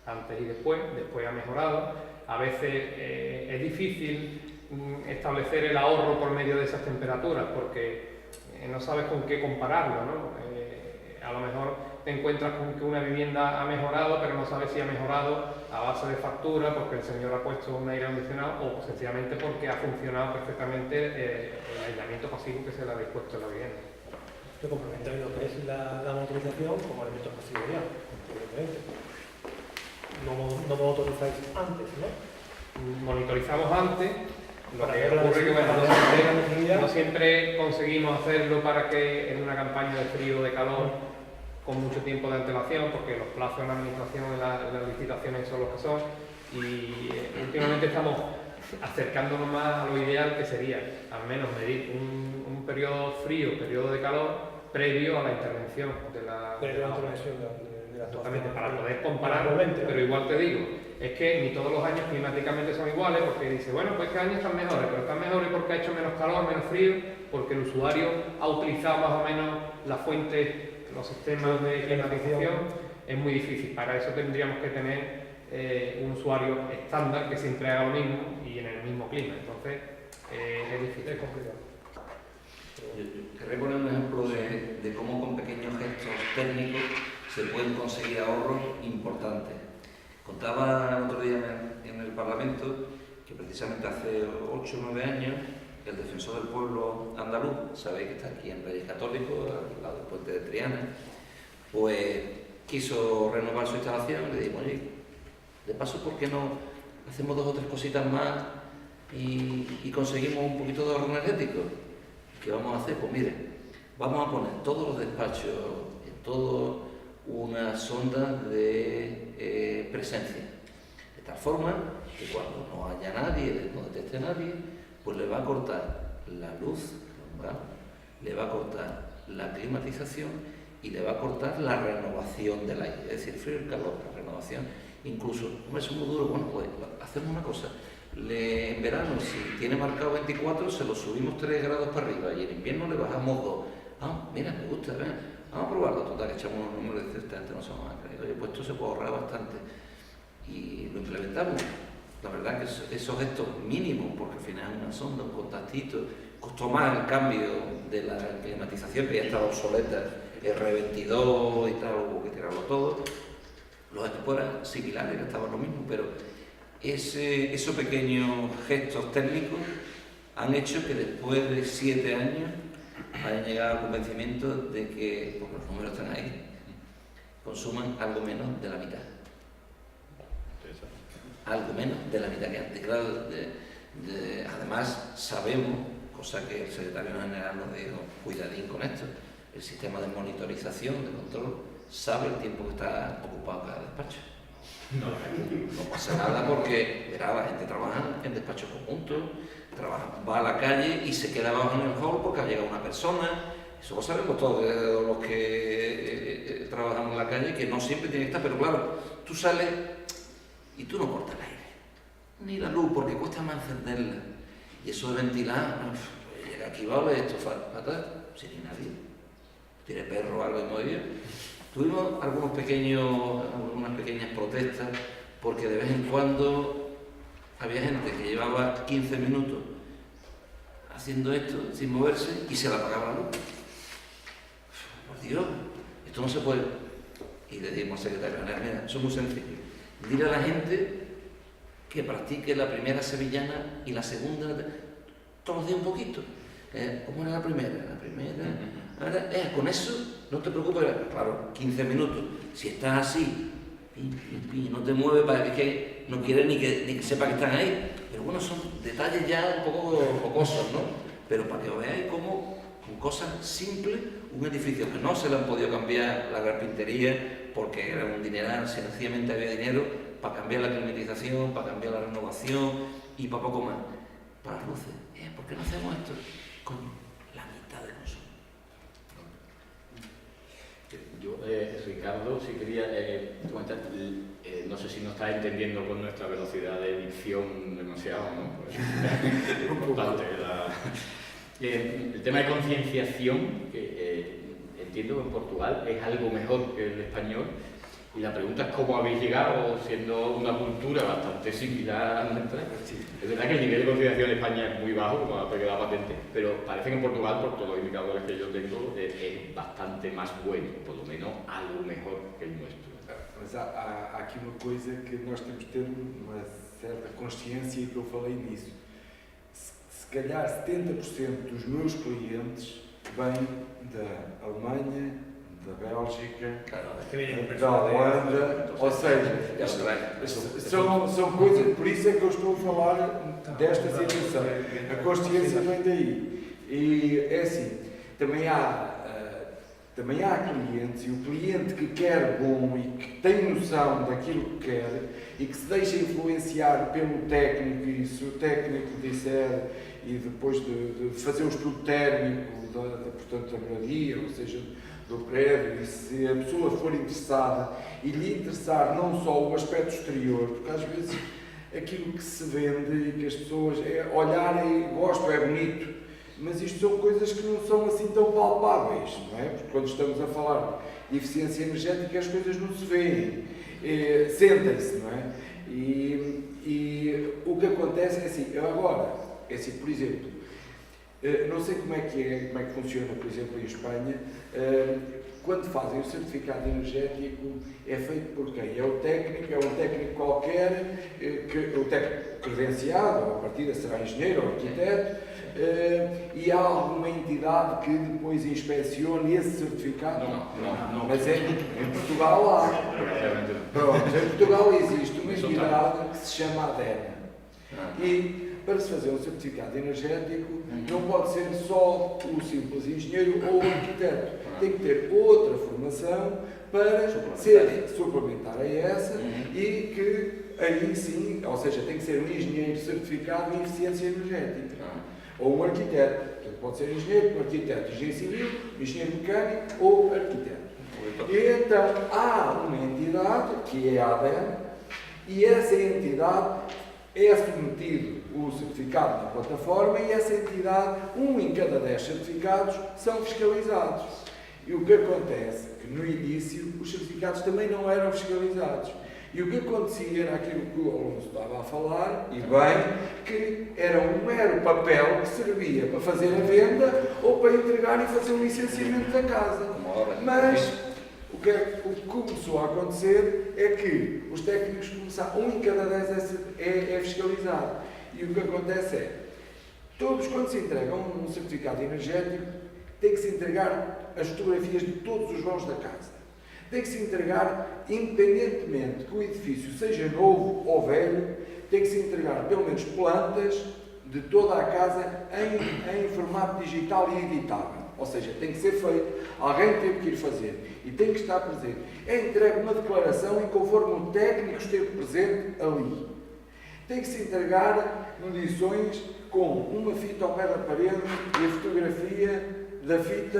antes y después ha mejorado. A veces es difícil establecer el ahorro por medio de esas temperaturas porque no sabes con qué compararlo, ¿no? A lo mejor te encuentras con que una vivienda ha mejorado, pero no sabes si ha mejorado a base de factura porque el señor ha puesto un aire acondicionado o sencillamente porque ha funcionado perfectamente el aislamiento pasivo que se le ha dispuesto en la vivienda. Esto complementa lo que es la motorización como elemento pasivo ya, evidentemente. No motorizáis antes, ¿no? Monitorizamos antes. Lo que ocurre es que bueno, no siempre conseguimos hacerlo para que en una campaña de frío o de calor con mucho tiempo de antelación, porque los plazos en la administración y las licitaciones son los que son, y últimamente estamos acercándonos más a lo ideal, que sería al menos medir un periodo frío, periodo de calor previo a la intervención de la totalmente, para poder comparar, pero igual te digo, es que ni todos los años climáticamente son iguales, porque dice, bueno, pues este año están mejores, pero están mejores porque ha hecho menos calor, menos frío, porque el usuario ha utilizado más o menos las fuentes, los sistemas de climatización. Es muy difícil, para eso tendríamos que tener un usuario estándar que siempre haga lo mismo y en el mismo clima, entonces es difícil. Es complicado. Querré poner un ejemplo de cómo con pequeños gestos técnicos se pueden conseguir ahorros importantes. Contaba el otro día en el Parlamento que precisamente hace 8 o 9 años el defensor del pueblo andaluz, sabéis que está aquí en Reyes Católicos, al lado del puente de Triana, pues quiso renovar su instalación y le digo, oye, de paso, ¿por qué no hacemos 2 o 3 cositas más y conseguimos un poquito de ahorro energético? ¿Qué vamos a hacer? Pues mire, vamos a poner todos los despachos en todos una sonda de presencia, de tal forma que cuando no haya nadie, no detecte nadie, pues le va a cortar la luz, le va a cortar la climatización y le va a cortar la renovación del aire, es decir, el frío y el calor, la renovación. Incluso, un mes muy duro, bueno, pues hacemos una cosa, en verano, si tiene marcado 24, se lo subimos 3 grados para arriba y en invierno le bajamos 2. Ah, mira, me gusta, ¿ven? Vamos a probarlo, total, que echamos unos números de esta gente no somos más creídos. Oye, pues esto se puede ahorrar bastante y lo implementamos. La verdad que esos gestos mínimos, porque al final una sonda, un contactito, costó más el cambio de la climatización, que ya estaba obsoleta, el R22 y tal, hubo que tirarlo todo. Los equipos eran similares, estaban lo mismo, pero esos pequeños gestos técnicos han hecho que después de 7 años hayan llegado al convencimiento de que, porque los números están ahí, consuman algo menos de la mitad. Algo menos de la mitad que antes. Claro, además sabemos, cosa que el secretario general nos dijo, cuidadín con esto, el sistema de monitorización, de control, sabe el tiempo que está ocupado cada despacho. No pasa nada porque verá, la gente trabaja en despachos conjuntos, va a la calle y se queda abajo en el hall porque ha llegado una persona. Eso lo sabemos todos los que trabajamos en la calle, que no siempre tiene que estar, pero claro, tú sales y tú no cortas el aire, ni la luz, porque cuesta más encenderla. Y eso de ventilar, llega aquí, vale, esto fatal, sin nadie. Tiene perro o algo de movilidad. Tuvimos algunas pequeñas protestas, porque de vez en cuando había gente que llevaba 15 minutos haciendo esto sin moverse y se le apagaba la luz. Por Dios, esto no se puede. Y le dijimos al secretario general, mira, eso es muy sencillo. Dile a la gente que practique la primera sevillana y la segunda todos los días un poquito. ¿Cómo era la primera? Ahora, con eso no te preocupes, claro, 15 minutos. Si estás así, no te mueves, para que no quieres ni que sepa que están ahí. Pero bueno, son detalles ya un poco jocosos, ¿no? Pero para que os veáis cómo, con cosas simples, un edificio que no se le han podido cambiar la carpintería, porque era un dineral, sencillamente había dinero para cambiar la climatización, para cambiar la renovación y para poco más. Para las luces, ¿por qué no hacemos esto? Con la mitad de consumo. Yo, Ricardo, sí quería comentar, no sé si nos estás entendiendo con nuestra velocidad de dicción demasiado, ¿no? Pues, importante. El tema de concienciación, que entiendo que en Portugal es algo mejor que el español, y la pregunta es cómo habéis llegado, siendo una cultura bastante similar a nuestra. Es verdad que el nivel de concienciación en España es muy bajo, como ha quedado patente, pero parece que en Portugal, por todos los indicadores que yo tengo, es bastante más bueno, por lo menos algo mejor que el nuestro. Mas há aqui uma coisa que nós temos de ter uma certa consciência, e que eu falei nisso. Se calhar 70% dos meus clientes vêm da Alemanha, da Bélgica, da Holanda, ou seja, são coisas, por isso é que eu estou a falar desta situação. A consciência vem daí. E é assim, também há clientes, e o cliente que quer bom e que tem noção daquilo que quer e que se deixa influenciar pelo técnico, e se o técnico disser, e depois de fazer o estudo térmico portanto, da moradia, ou seja, do prédio, e se a pessoa for interessada e lhe interessar não só o aspecto exterior, porque às vezes aquilo que se vende e que as pessoas olharem, gostam, é bonito, mas isto são coisas que não são assim tão palpáveis, não é? Porque quando estamos a falar de eficiência energética as coisas não se veem, sentem-se, não é? E o que acontece é assim, agora, por exemplo, não sei como é que funciona, por exemplo, em Espanha, quando fazem o certificado energético, é feito por quem? É um técnico qualquer, o técnico credenciado, a partida será engenheiro ou arquiteto, e há alguma entidade que depois inspecione esse certificado? Não. Mas em Portugal há. Pronto, em Portugal existe uma entidade que se chama ADENA. E para se fazer um certificado energético não pode ser só o simples engenheiro ou o arquiteto. Tem que ter outra formação para ser suplementar a essa e que aí sim, ou seja, tem que ser um engenheiro certificado em eficiência energética. Ou um arquiteto. Portanto, pode ser engenheiro, um arquiteto, engenheiro civil, engenheiro mecânico ou arquiteto. E então há uma entidade, que é a ADEM, e essa entidade é submetido o certificado na plataforma e essa entidade, 1 em cada 10 certificados, são fiscalizados. E o que acontece é que no início os certificados também não eram fiscalizados. E o que acontecia era aquilo que o Alonso estava a falar, e bem, que era um mero papel que servia para fazer a venda ou para entregar e fazer o licenciamento da casa. Mas o que começou a acontecer é que os técnicos começaram, 1 em cada 10 é fiscalizado. E o que acontece é, todos quando se entregam um certificado energético, tem que se entregar as fotografias de todos os vãos da casa. Tem que se entregar, independentemente que o edifício seja novo ou velho, tem que se entregar pelo menos plantas de toda a casa em formato digital e editável. Ou seja, tem que ser feito, alguém teve que ir fazer e tem que estar presente. É entregue uma declaração e conforme o técnico esteve presente ali. Tem que se entregar medições com uma fita ao pé da parede e a fotografia da fita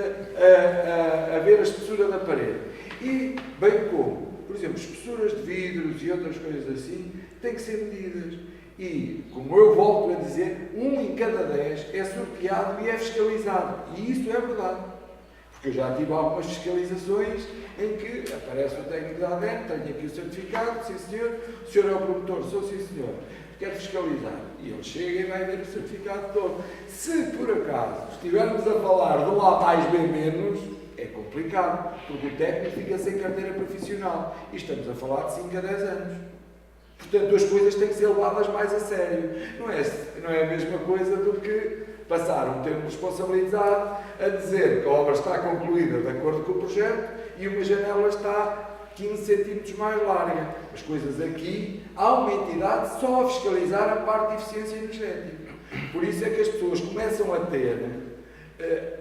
a ver a espessura da parede. E, bem como, por exemplo, espessuras de vidros e outras coisas assim, têm que ser medidas. E, como eu volto a dizer, 1 em cada 10 é sorteado e é fiscalizado. E isso é verdade. Porque eu já tive algumas fiscalizações em que aparece o técnico da ADEM, tenho aqui o certificado, sim senhor, o senhor é o promotor, sou sim senhor, quero fiscalizar. E ele chega e vai ver o certificado todo. Se por acaso estivermos a falar de um A mais B menos, é complicado, porque o técnico fica sem carteira profissional. E estamos a falar de 5 a 10 anos. Portanto, as coisas têm que ser levadas mais a sério. Não é a mesma coisa do que passar um termo responsabilizado a dizer que a obra está concluída de acordo com o projeto e uma janela está 15 centímetros mais larga. As coisas aqui, há uma entidade só a fiscalizar a parte de eficiência energética. Por isso é que as pessoas começam a ter,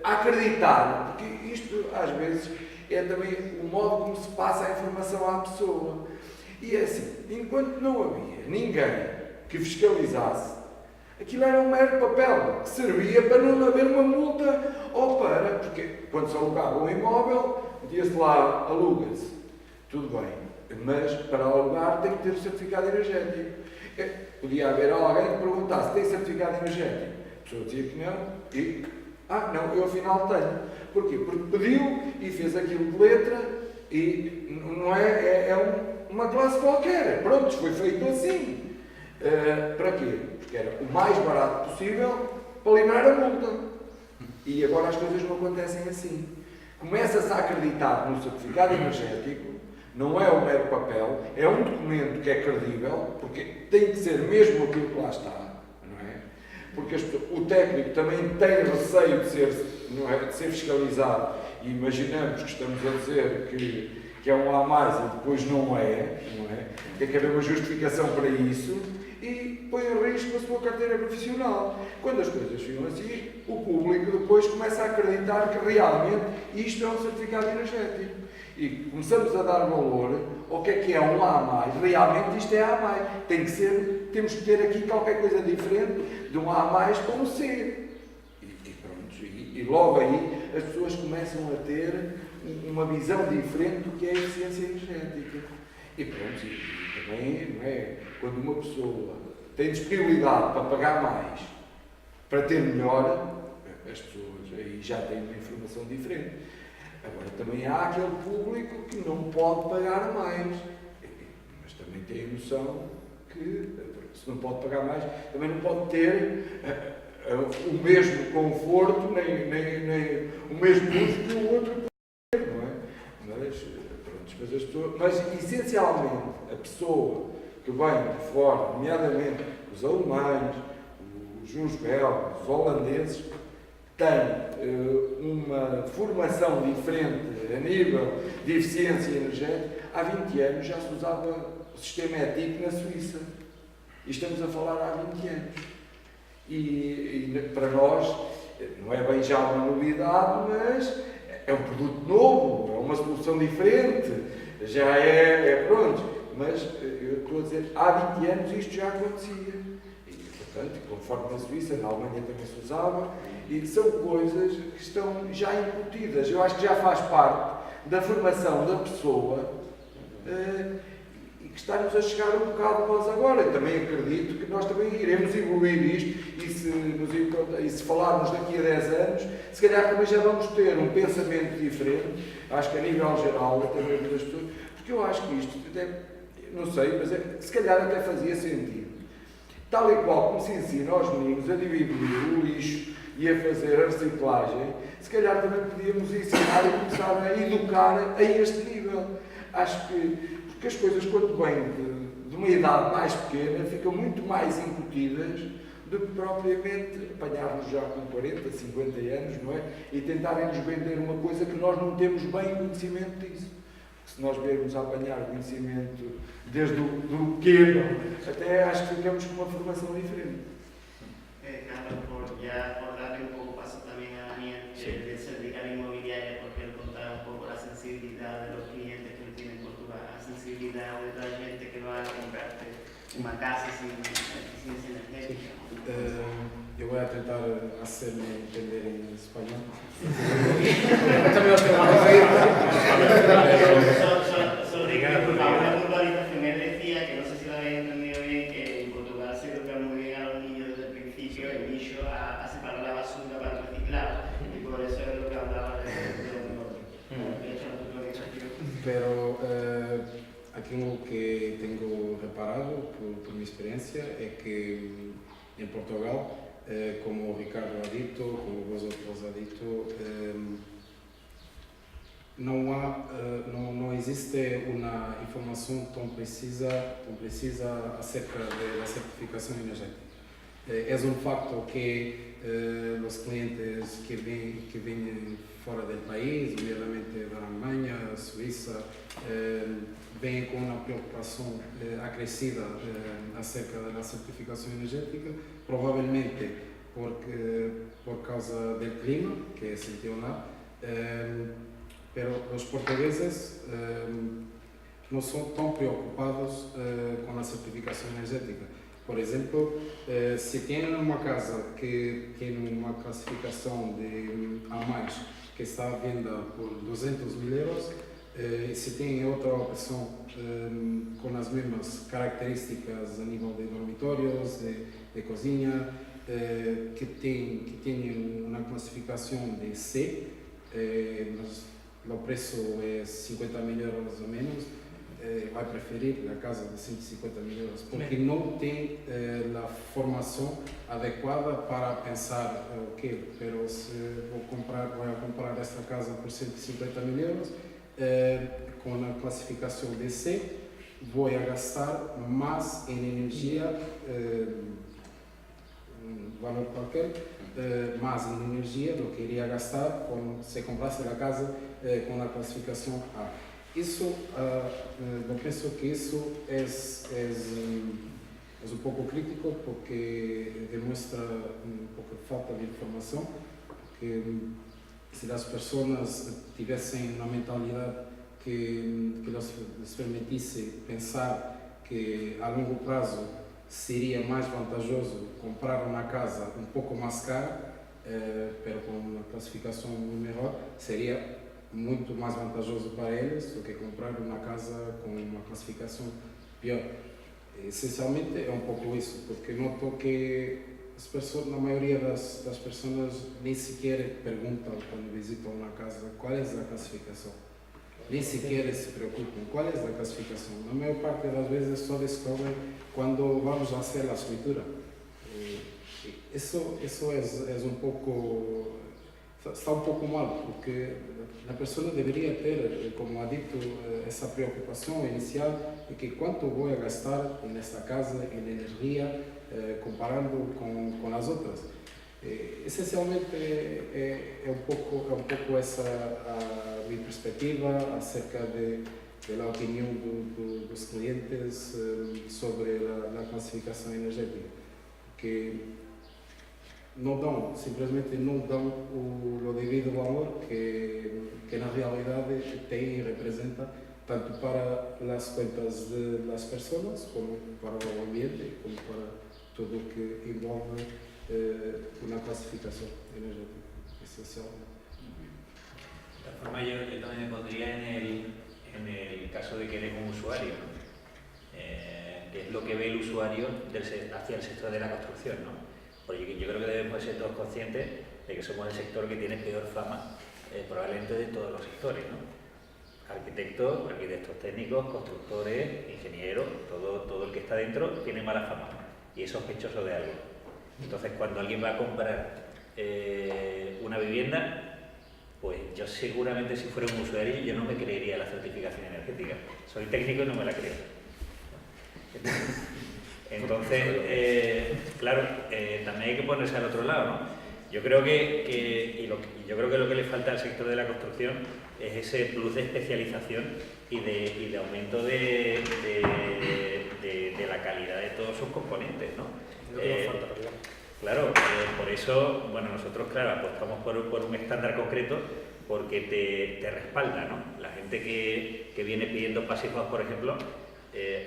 a acreditar, porque isto às vezes é também o modo como se passa a informação à pessoa. E é assim, enquanto não havia ninguém que fiscalizasse, aquilo era um mero papel que servia para não haver uma multa ou para, porque quando se alugava um imóvel, metia-se lá, aluga-se, tudo bem, mas para alugar tem que ter o certificado energético. Podia haver alguém que perguntasse, tem certificado energético? A pessoa dizia que não e, não, eu afinal tenho. Porquê? Porque pediu e fez aquilo de letra e não uma classe qualquer. Pronto, foi feito assim. Para quê? Porque era o mais barato possível para livrar a multa. E agora as coisas não acontecem assim. Começa-se a acreditar no certificado energético, não é um mero papel, é um documento que é credível, porque tem que ser mesmo aquilo que lá está, não é? Porque o técnico também tem receio de ser fiscalizado e imaginamos que estamos a dizer que é um A mais e depois não é? Tem que haver uma justificação para isso e põe em risco a sua carteira profissional. Quando as coisas ficam assim, o público depois começa a acreditar que realmente isto é um certificado energético. E começamos a dar valor ao que é um A mais. Realmente isto é A mais. Temos que ter aqui qualquer coisa diferente de um A mais para um C. E pronto, e logo aí as pessoas começam a ter uma visão diferente do que é a eficiência energética. E pronto, e também, não é? Quando uma pessoa tem disponibilidade para pagar mais, para ter melhor, as pessoas aí já têm uma informação diferente. Agora, também há aquele público que não pode pagar mais, mas também tem a noção que, se não pode pagar mais, também não pode ter o mesmo conforto, nem o mesmo uso que o outro pode ter, não é? Mas essencialmente, a pessoa que vem de fora, nomeadamente os alemães, os belgas, os holandeses, tem uma formação diferente a nível de eficiência energética. Há 20 anos já se usava o sistema ETIC na Suíça. E estamos a falar há 20 anos. E para nós, não é bem já uma novidade, mas é um produto novo. uma solução diferente, já é pronto. Mas eu estou a dizer, há 20 anos isto já acontecia. E, portanto, conforme na Suíça, na Alemanha também se usava, e são coisas que estão já incutidas. Eu acho que já faz parte da formação da pessoa e que está-nos a chegar um bocado nós agora. Eu também acredito que nós também iremos evoluir isto e se falarmos daqui a 10 anos, se calhar também já vamos ter um pensamento diferente, acho que a nível geral, até mesmo das pessoas, porque eu acho que isto, não sei, mas se calhar até fazia sentido. Tal e qual como se ensina aos meninos a dividir o lixo e a fazer a reciclagem, se calhar também podíamos ensinar e começar a educar a este nível. Acho que, porque as coisas, quando vêm de uma idade mais pequena, ficam muito mais incutidas do que propriamente apanharmos já com 40, 50 anos, não é? E tentarem-nos vender uma coisa que nós não temos bem conhecimento disso. Porque se nós viermos a apanhar conhecimento desde o pequeno, até acho que ficamos com uma formação diferente. Carlos, por darle un poco paso también a Daniel, de servir inmobiliaria, porque él contaba un poco la sensibilidad de los clientes que tienen en Portugal, la sensibilidad de la gente que va a comprarte una casa sin eficiencia energética. Yo voy a tratar de hacerme entender en español. Una puntualización, él decía que no sé si lo habéis entendido bien, que en Portugal se educa muy bien a los niños desde el principio, el nicho a separar la basura para reciclar, y por eso es lo que hablaba de Pero aquí lo que tengo reparado por mi experiencia es que en Portugal, como Ricardo ha dicho, como vosotros ha dicho, no existe una información tan precisa acerca de la certificación energética. Es un facto que los clientes que vienen fuera del país, obviamente de Alemania, Suiza, ven con una preocupación acrecida acerca de la certificación energética, probablemente por causa del clima, que es sensacional, pero los portugueses no son tan preocupados con la certificación energética. Por ejemplo, si tienen una casa que tiene una clasificación de A+, que está a venda por 200.000 euros, y si tienen otra opción con las mismas características a nivel de dormitorios, de cocina, que tienen una clasificación de C, el precio es 50.000 euros o menos, va a preferir la casa de 150.000 euros porque no tiene la formación adecuada para pensar, pero si voy a comprar esta casa por 150.000 euros, con la clasificación de C, voy a gastar más en energía, valor cualquier, más en energía de lo que iría a gastar si comprase la casa con la clasificación A. Eso, yo pienso que eso es un poco crítico porque demuestra un poco de falta de información, porque si las personas tuviesen una mentalidad que les permitiese pensar que a longo prazo sería más vantajoso comprar una casa un poco más cara, pero con una clasificación muy mejor, sería muito mais vantajoso para eles do que comprar uma casa com uma classificação pior. Essencialmente é um pouco isso, porque noto que as pessoas, na maioria das pessoas nem sequer perguntam quando visitam uma casa qual é a classificação. Nem sequer se preocupam qual é a classificação. Na maior parte das vezes só descobrem quando vamos fazer a escritura. Isso é um pouco... está um pouco mal, porque a pessoa deveria ter, como ha dito, essa preocupação inicial de que quanto vou gastar nesta casa, em energia, comparando com as outras. Essencialmente é um pouco essa a minha perspectiva acerca da opinião dos clientes sobre a classificação energética, que simplesmente não dão o devido valor que na realidade TI representa tanto para las cuentas de las personas como para el ambiente, como para todo lo que envolve una clasificación energética esencial. De todas formas, yo también me pondría en el caso de que eres un usuario, ¿no? Que es lo que ve el usuario hacia el sector de la construcción, ¿no? Porque yo creo que debemos ser todos conscientes de que somos el sector que tiene peor fama probablemente de todos los sectores, ¿no? Arquitectos técnicos, constructores, ingenieros, todo el que está dentro tiene mala fama y es sospechoso de algo. Entonces, cuando alguien va a comprar una vivienda, pues yo seguramente, si fuera un usuario, yo no me creería la certificación energética. Soy técnico y no me la creo. Entonces, claro, también hay que ponerse al otro lado, ¿no? Yo creo que lo que le falta al sector de la construcción es ese plus de especialización y de aumento de la calidad de todos sus componentes, ¿no? Claro, por eso, bueno, nosotros, claro, apostamos por un estándar concreto porque te respalda, ¿no? La gente que viene pidiendo pasivos, por ejemplo,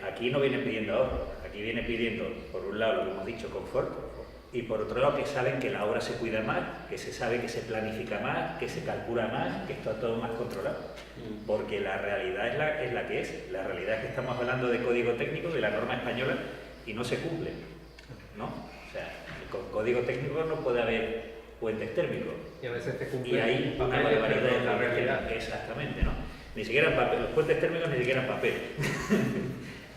aquí no viene pidiendo ahorro, aquí viene pidiendo, por un lado, lo que hemos dicho, confort, y por otro lado, que saben que la obra se cuida más, que se sabe que se planifica más, que se calcula más, que está todo más controlado. Porque la realidad es la que es. La realidad es que estamos hablando de código técnico, de la norma española, y no se cumple, ¿no? O sea, con código técnico no puede haber puentes térmicos. Y a veces te cumple. Y hay una barbaridad de la realidad. Exactamente, ¿no? Ni siquiera en papel, los puentes térmicos ni siquiera en papel.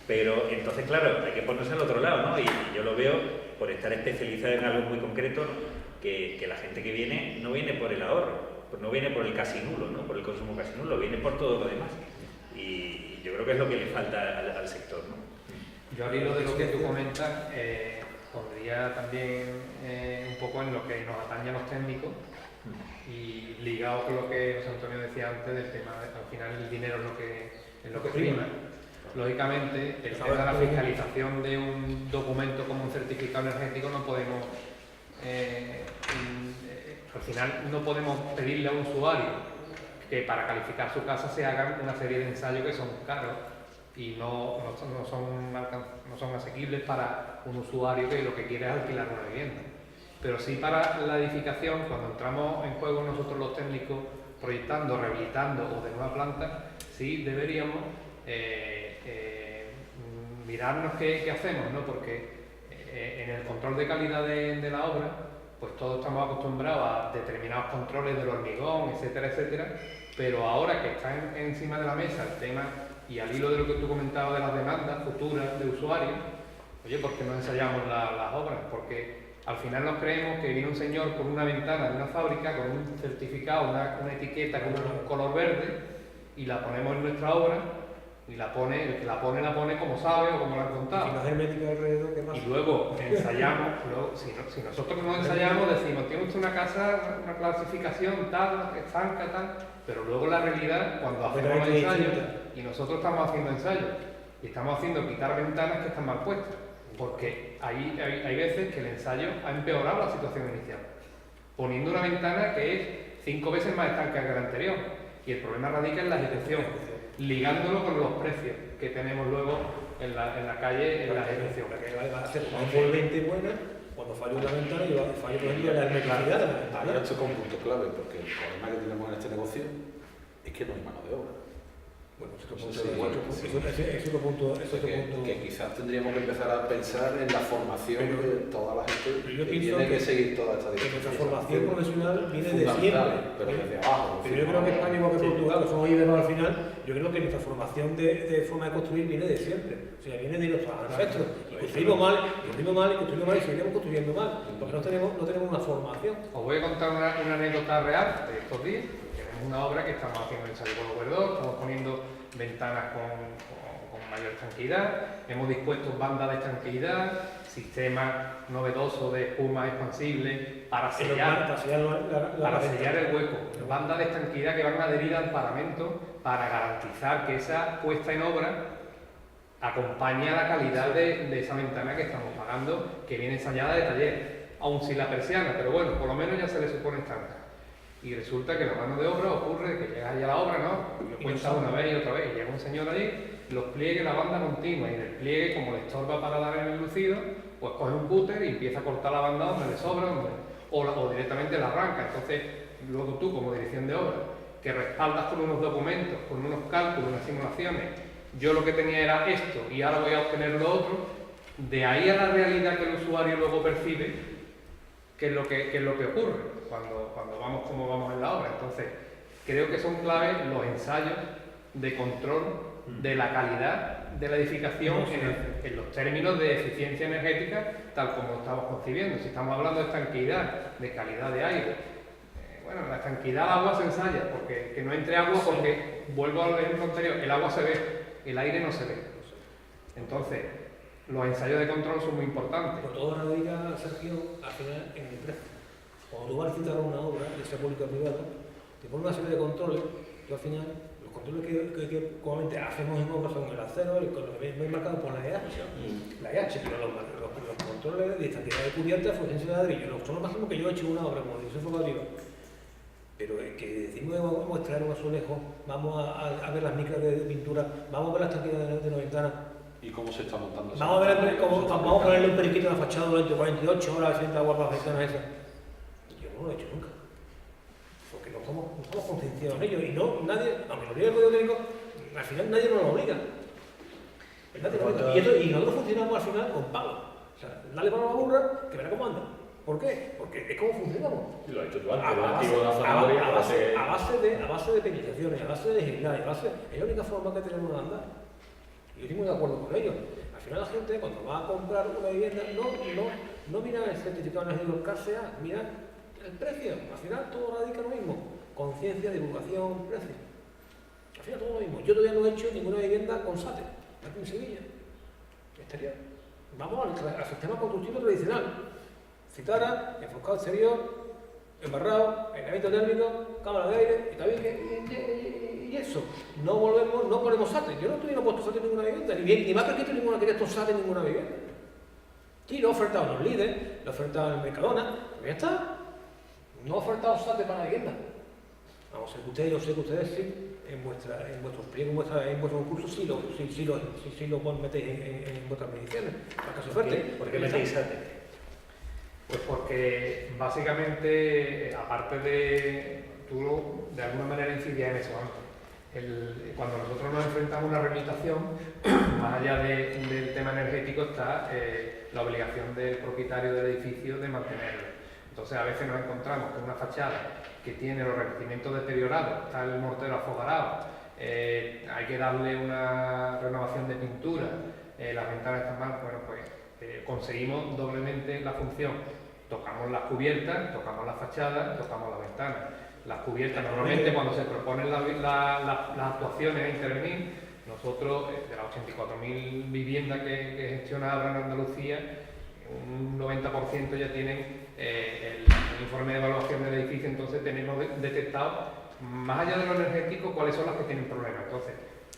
Pero entonces, claro, hay que ponerse al otro lado, ¿no? Y yo lo veo, por estar especializado en algo muy concreto, ¿no? que la gente que viene no viene por el ahorro, pues no viene por el casi nulo, ¿no? Por el consumo casi nulo, viene por todo lo demás. Y yo creo que es lo que le falta al sector, ¿no? Yo al hilo de lo que tú comentas, pondría también un poco en lo que nos atañe a los técnicos y ligado con lo que José Antonio decía antes del tema, al final el dinero es lo que prima. Lógicamente, el tema de la fiscalización de un documento como un certificado energético no podemos, al final no podemos pedirle a un usuario que para calificar su casa se hagan una serie de ensayos que son caros y no son asequibles para un usuario que lo que quiere es alquilar una vivienda. Pero sí para la edificación, cuando entramos en juego nosotros los técnicos proyectando, rehabilitando o de nueva planta, sí deberíamos mirarnos qué hacemos, ¿no? Porque en el control de calidad de la obra, pues todos estamos acostumbrados a determinados controles del hormigón, etcétera, etcétera, pero ahora que está encima de la mesa el tema, y al hilo de lo que tú comentabas de las demandas futuras de usuarios, oye, ¿por qué no ensayamos las obras? Porque al final nos creemos que viene un señor con una ventana de una fábrica, con un certificado, una etiqueta con un color verde, y la ponemos en nuestra obra, y el que la pone como sabe o como lo han contado. Y la hermética alrededor, ¿qué más? Y luego ensayamos, si nosotros no ensayamos, decimos, tiene usted una casa, una clasificación tal, estanca, tal, pero luego la realidad, cuando hacemos los ensayos, y nosotros estamos haciendo ensayos, y estamos haciendo quitar ventanas que están mal puestas, porque hay veces que el ensayo ha empeorado la situación inicial, poniendo una ventana que es 5 veces más estanca que la anterior, y el problema radica en la ejecución, ligándolo con los precios que tenemos luego en la calle, en la ejecución. Va a hacer una envolvente buena cuando falle una ventana y falle, por ejemplo, la hermeticidad de la ventana. Ahí has tocado un punto clave, porque el problema que tenemos en este negocio es que no hay mano de obra. Bueno, Eso es otro punto. Que quizás tendríamos que empezar a pensar en la formación de toda la gente que tiene que seguir toda esta dirección. Nuestra formación profesional viene de siempre. Pero desde abajo. Pero yo creo que España, igual que Portugal, que somos íberos al final, yo creo que nuestra formación de forma de construir viene de siempre. O sea, viene de nuestros ancestros. Y construimos mal, y seguiremos construyendo mal, porque no tenemos una formación. Os voy a contar una anécdota real de estos días. Tenemos una obra que estamos haciendo ensayo con los verdos, estamos poniendo ventanas con mayor tranquilidad, hemos dispuesto bandas de tranquilidad, sistema novedoso de espuma expansible para sellar el hueco, bandas de tranquilidad que van adheridas al paramento para garantizar que esa puesta en obra acompaña la calidad de esa ventana que estamos pagando, que viene ensayada de taller, aun sin la persiana, pero bueno, por lo menos ya se le supone estándar. Y resulta que la mano de obra ocurre que llegas allá a la obra, ¿no? Y lo cuentas una vez y otra vez, y llega un señor allí, los pliegues, la banda continua, y en el pliegue, como le estorba para dar en el lucido, pues coge un cúter y empieza a cortar la banda donde le sobra, o directamente la arranca. Entonces, luego tú, como dirección de obra, que respaldas con unos documentos, con unos cálculos, unas simulaciones, yo lo que tenía era esto y ahora voy a obtener lo otro, de ahí a la realidad que el usuario luego percibe, qué es lo que ocurre cuando vamos como vamos en la obra. Entonces, creo que son claves los ensayos de control de la calidad de la edificación en los términos de eficiencia energética, tal como lo estamos concibiendo. Si estamos hablando de estanqueidad, de calidad de aire, bueno, la estanqueidad del agua se ensaya, porque que no entre agua, porque, vuelvo al ejemplo anterior, el agua se ve, el aire no se ve. Entonces, los ensayos de control son muy importantes. Pero todo radica, Sergio, al final en el precio. Cuando tú vas a licitar una obra, ya sea pública o privada, te ponen una serie de controles, y al final, los controles que comúnmente hacemos en obras son el acero, lo que veis marcado por la EH, pero los controles de estanqueidad de cubierta, eficiencia de ladrillo, son los máximos que yo he hecho en una obra, como dice Fogativa. Pero que decimos que vamos a extraer un azulejo, vamos a ver las micras de pintura, vamos a ver las estanqueidades de la ventana. ¿Y cómo se está montando? Vamos a ponerle un periquito en la fachada durante 48 horas, a ver si entra agua para las ventanas esas. Yo no lo he hecho nunca. Porque no estamos concienciados en ello. Y no, nadie, aunque lo diga el código técnico, al final nadie nos lo obliga. Y nosotros funcionamos al final con pago. O sea, dale para la burra, que verá cómo anda. ¿Por qué? Porque es como funcionamos. Y lo has hecho tú antes, a base de penalizaciones, a base de legislación, es la única forma que tenemos de andar. Y yo estoy muy de acuerdo con ello. Al final la gente, cuando va a comprar una vivienda, no mira el certificado energético KCA, mira el precio. Al final todo radica lo mismo. Conciencia, divulgación, precio. Al final todo lo mismo. Yo todavía no he hecho ninguna vivienda con SATE, aquí en Sevilla. Exterior. Vamos al sistema constructivo tradicional. Citara, enfocado exterior, embarrado, aislamiento térmico, cámara de aire, y también y eso. No ponemos SATE. Yo no tuviera puesto SATE en ninguna vivienda, ni más que ninguna quería estos SATE en ninguna vivienda. Sí, lo he ofertado en los líderes, lo he ofertado en Mercadona, pero ya está. No he ofertado SATE para la vivienda. Vamos, yo sé que ustedes sí, en vuestros pliegos, en vuestros concursos sí lo metéis en vuestras mediciones. Para que se oferte. ¿Por qué metéis SATE? Pues porque básicamente, aparte de, tú de alguna manera incidías en eso antes. Cuando nosotros nos enfrentamos a una rehabilitación, más allá del tema energético está la obligación del propietario del edificio de mantenerlo. Entonces a veces nos encontramos con una fachada que tiene los revestimientos deteriorados, está el mortero afogarado, hay que darle una renovación de pintura, las ventanas están mal, bueno pues conseguimos doblemente la función. Tocamos las cubiertas, tocamos las fachadas, tocamos las ventanas. Las cubiertas, normalmente cuando se proponen las actuaciones a intervenir, nosotros, de las 84.000 viviendas que gestiona Abra en Andalucía, un 90% ya tienen el informe de evaluación del edificio, entonces tenemos detectado, más allá de lo energético, cuáles son las que tienen problemas. Entonces,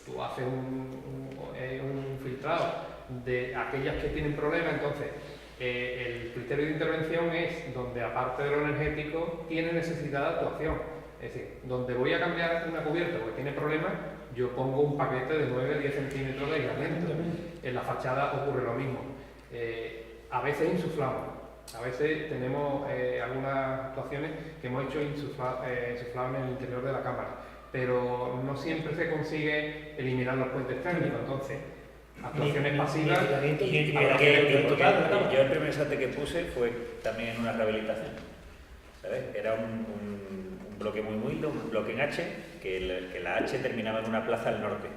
tú haces un filtrado de aquellas que tienen problemas, entonces el criterio de intervención es donde, aparte de lo energético, tiene necesidad de actuación. Es decir, donde voy a cambiar una cubierta porque tiene problemas, yo pongo un paquete de 9-10 centímetros de aislamiento. En la fachada ocurre lo mismo. A veces insuflamos, a veces tenemos algunas actuaciones que hemos hecho insuflado en el interior de la cámara, pero no siempre se consigue eliminar los puentes térmicos. Entonces, actuaciones pasivas. Yo el primer SATE que puse fue también en una rehabilitación, ¿sabes? Era un bloque muy humilde, un bloque en H, que la H terminaba en una plaza al norte.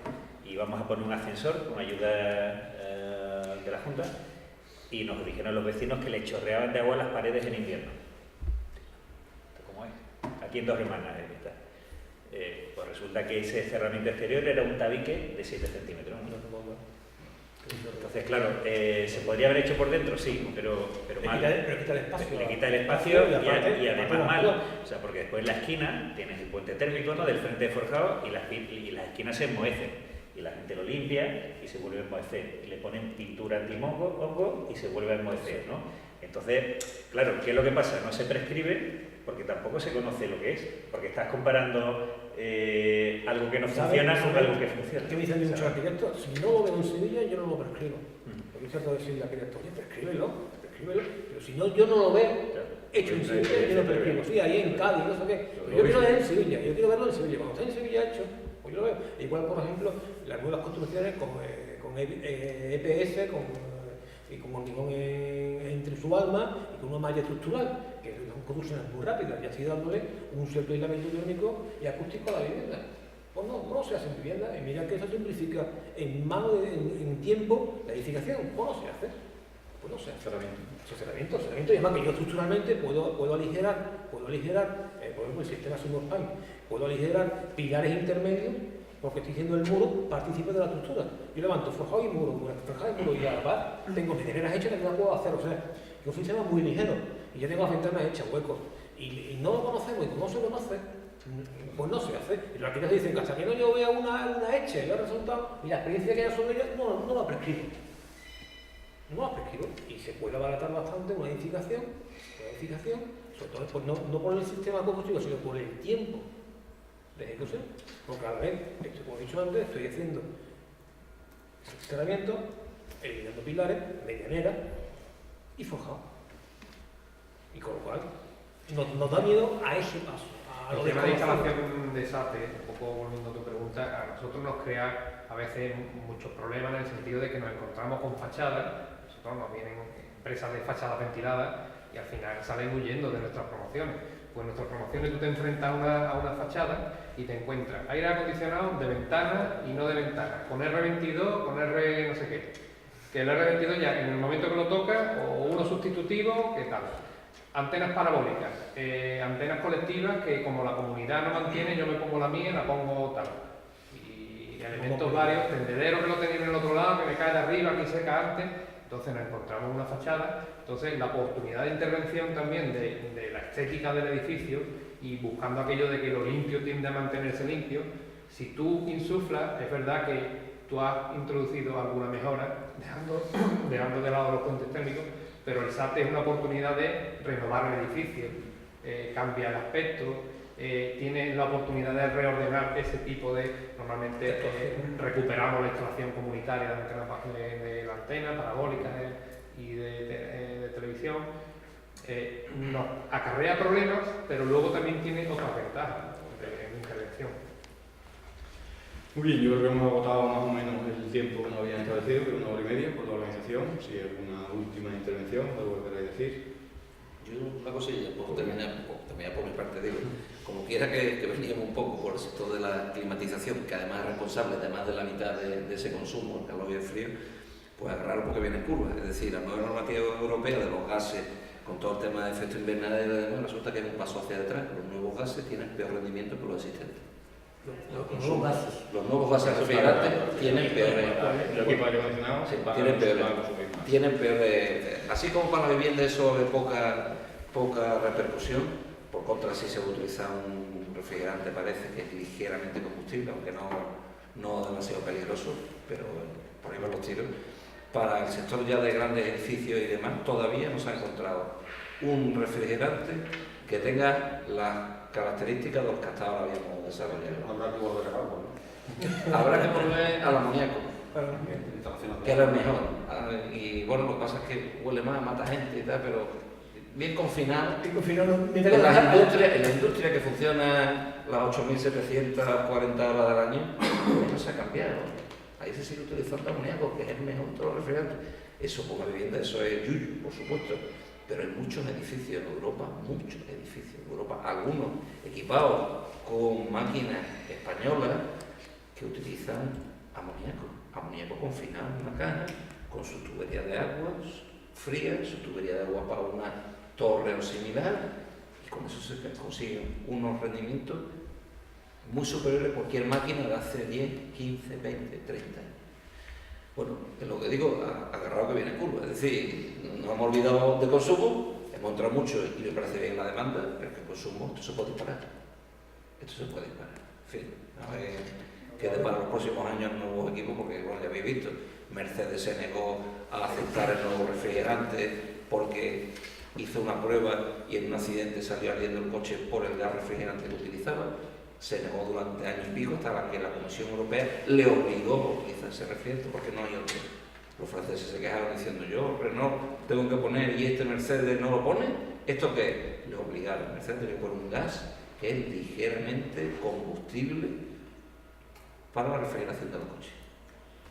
Y íbamos a poner un ascensor con ayuda de la Junta, y nos dijeron los vecinos que le chorreaban de agua las paredes en invierno. ¿Esto cómo es? Aquí en Dos Hermanas está. Pues resulta que ese cerramiento exterior era un tabique de 7 centímetros. Entonces, claro, ¿se podría haber hecho por dentro? Sí, pero mal. Pero quita el espacio. Le quita el espacio y además mal. O sea, porque después en la esquina tienes el puente térmico, ¿no?, del frente de forjado, y las esquinas se enmohecen. Y la gente lo limpia y se vuelve a enmohecer. Y le ponen pintura anti-hongo y se vuelve a enmohecer, ¿no? Entonces, claro, ¿qué es lo que pasa? No se prescribe, porque tampoco se conoce lo que es, porque estás comparando algo que no funciona con algo que funciona. ¿Qué me dicen muchos arquitectos? Si no lo veo en Sevilla, yo no lo prescribo. Porque trato de decirle al arquitecto, oye, prescríbelo, pero si no, yo no lo veo hecho en Sevilla, yo no prescribo. Sí, ahí en Cádiz, no sé qué. Pero yo quiero verlo en Sevilla, yo quiero verlo en Sevilla. Cuando está en Sevilla hecho, pues yo lo veo. Igual, por ejemplo, las nuevas construcciones con EPS, y con hormigón entre su alma y con una malla estructural, que son construcciones muy rápidas, y así dándole un cierto aislamiento térmico y acústico a la vivienda. Pues no se hace en vivienda, y mira que eso simplifica en tiempo la edificación. Pues no se hace. Pues no se hace. Asesoramiento, y además que yo estructuralmente puedo aligerar, por ejemplo, el sistema Sumospan, puedo aligerar pilares intermedios, porque estoy diciendo el muro participa de la estructura. Yo levanto forjado y muro, y a la par tengo medianeras hechas que no las puedo hacer. O sea, es un sistema muy ligero y ya tengo las ventanas hechas, huecos. Y no lo conocemos, y como no se conoce, pues no se hace. Y los arquitectos dicen que hasta que no yo vea una hecha y los resultados y la experiencia que haya sobre ella, no la prescribo. No la prescribo. Y se puede abaratar bastante una edificación, sobre todo pues no por el sistema constructivo, sino por el tiempo de ejecución, porque a la vez, como he dicho antes, estoy haciendo asesoramiento, eliminando pilares, medianera y forjado. Y con lo cual, nos da miedo a ese paso. El tema de instalación de SATE, un poco volviendo a tu pregunta, a nosotros nos crea a veces muchos problemas en el sentido de que nos encontramos con fachadas, nosotros nos vienen empresas de fachadas ventiladas y al final salen huyendo de nuestras promociones. Pues en nuestras promociones tú te enfrentas a una fachada y te encuentras aire acondicionado de ventana y no de ventana, con R22, con R no sé qué. Que el R22 ya en el momento que lo tocas, o uno sustitutivo, ¿qué tal? Antenas parabólicas, antenas colectivas que como la comunidad no mantiene, yo me pongo la mía y la pongo tal. Y elementos varios, tendederos que lo tenía en el otro lado, que me cae de arriba, aquí seca antes. Entonces nos encontramos una fachada, entonces la oportunidad de intervención también de la estética del edificio y buscando aquello de que lo limpio tiende a mantenerse limpio, si tú insuflas, es verdad que tú has introducido alguna mejora, dejando de lado los puentes térmicos, pero el SATE es una oportunidad de renovar el edificio, cambia el aspecto, tiene la oportunidad de reordenar ese tipo de, normalmente recuperamos la instalación comunitaria de la antena, parabólica y de televisión, nos acarrea problemas, pero luego también tiene otras ventajas de intervención. Muy bien, yo creo que hemos agotado más o menos el tiempo que nos habían establecido, que es 1 hora y media por la organización. Si hay alguna última intervención, algo que queráis decir. Yo una cosilla, por terminar por mi parte, digo, como quiera que veníamos un poco por el sector de la climatización, que además es responsable de más de la mitad de ese consumo, el calor y el frío, pues agarrar un poco viene en curva. Es decir, la nueva normativa europea de los gases, con todo el tema de efecto invernadero, resulta que es un paso hacia detrás. Los nuevos gases tienen peor rendimiento que los existentes. Los nuevos gases refrigerantes tienen peores. Tienen peores. Así como para la vivienda eso de poca repercusión, por contra si se utiliza un refrigerante parece que es ligeramente combustible, aunque no demasiado peligroso, pero por ahí van los tiros. Para el sector ya de grandes edificios y demás, todavía no se ha encontrado un refrigerante que tenga las características de los que hasta ahora habíamos desarrollado. Habrá que volver a algo, ¿no? Habrá que volver al amoníaco, que era el mejor. Y bueno, lo que pasa es que huele más, mata gente y tal, pero bien confinado. En la industria que funciona las 8.740 horas del año, no se ha cambiado. Ahí se sigue utilizando amoníaco, que es el mejor de todos los refrigerantes. Eso por la vivienda, eso es yuyu, por supuesto. Pero hay muchos edificios en Europa, algunos equipados con máquinas españolas que utilizan amoníaco confinado en una caja, con su tubería de agua fría, su tubería de agua para una torre o similar, y con eso se consiguen unos rendimientos muy superiores a cualquier máquina de hace 10, 15, 20, 30 años. Bueno, es lo que digo, agarrado que viene en curva, es decir, no hemos olvidado de consumo, hemos entrado mucho y me parece bien la demanda, pero es que el consumo, esto se puede disparar. En fin, a ver qué depara los próximos años nuevos equipos, porque bueno, ya habéis visto, Mercedes se negó a aceptar el nuevo refrigerante porque hizo una prueba y en un accidente salió ardiendo el coche por el gas refrigerante que utilizaba. Se negó durante años y pico hasta que la Comisión Europea le obligó a utilizar ese refrigerante porque no hay otro. Los franceses se quejaron diciendo, yo Renault tengo que poner y este Mercedes no lo pone. ¿Esto qué? Le obligaron. Mercedes tiene que poner un gas que es ligeramente combustible para la refrigeración del coche.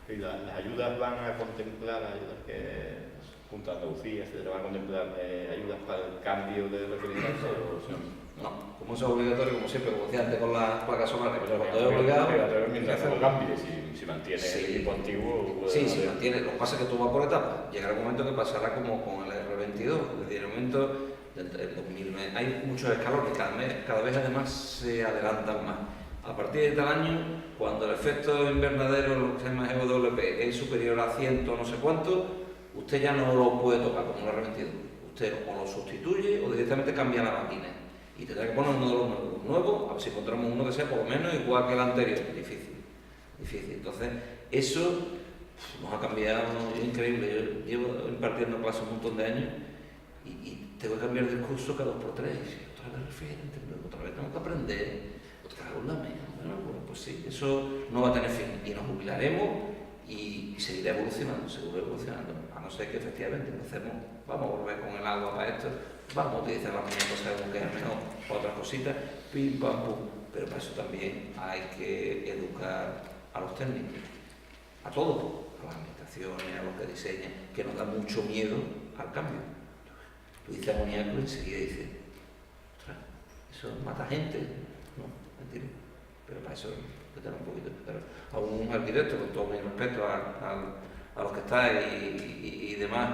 ¿Y las ayudas van a contemplar, ayudas que Junta de Andalucía, etcétera, van a contemplar ayudas para el cambio de refrigerante? No, como eso es obligatorio, como siempre, como decía antes con las placas solares, pero cuando es obligado... Mientras se lo cambie, si mantiene el equipo antiguo... Sí, si mantiene, lo que pasa es que tú vas por etapas. Llegará un momento que pasará como con el R22, es decir, en el momento del 2020 hay muchos escalones, cada vez además se adelantan más. A partir de tal año, cuando el efecto invernadero, lo que se llama EWP, es superior a 100 no sé cuánto, usted ya no lo puede tocar como un R22. Usted o lo sustituye o directamente cambia la máquina. Y tendrá que poner uno de los nuevos, a ver si encontramos uno que sea por lo menos igual que el anterior. Difícil. Entonces, eso nos ha cambiado, es increíble. Yo llevo impartiendo clases un montón de años y tengo que cambiar de curso cada 2 por 3. Otra vez refrigerante, otra vez tengo que aprender, otra vez una menos. Bueno, pues sí, eso no va a tener fin. Y nos jubilaremos y seguirá evolucionando, a no ser que efectivamente vamos a volver con el agua para esto, vamos a utilizar la muñeca, sabemos que es mejor para otras cositas, pim, pam, pum, pero para eso también hay que educar a los técnicos, a todos, a las administraciones, a los que diseñan, que nos da mucho miedo al cambio. Tú dices amoníaco y enseguida dices, ostras, eso mata gente, no, mentira, pero para eso hay que tener un poquito, pero a un arquitecto, con todo mi respeto a los que estáis y demás,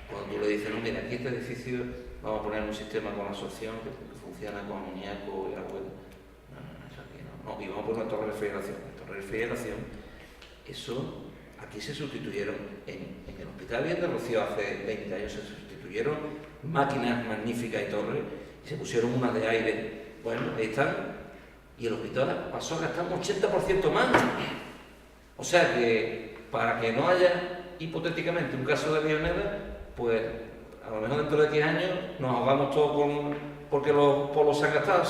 cuando tú le dices, no, mira, aquí este edificio vamos a poner un sistema con absorción que funciona con amoníaco y agua, eso aquí no, y vamos a poner una torre de refrigeración. La torre de refrigeración, eso, aquí se sustituyeron, en el Hospital de Rocío hace 20 años se sustituyeron máquinas magníficas y torres, y se pusieron unas de aire, bueno, ahí están, y el hospital pasó a gastar un 80% más. O sea que, para que no haya hipotéticamente un caso de Legionela, pues a lo mejor dentro de 10 años nos ahogamos todos porque los polos se han gastado,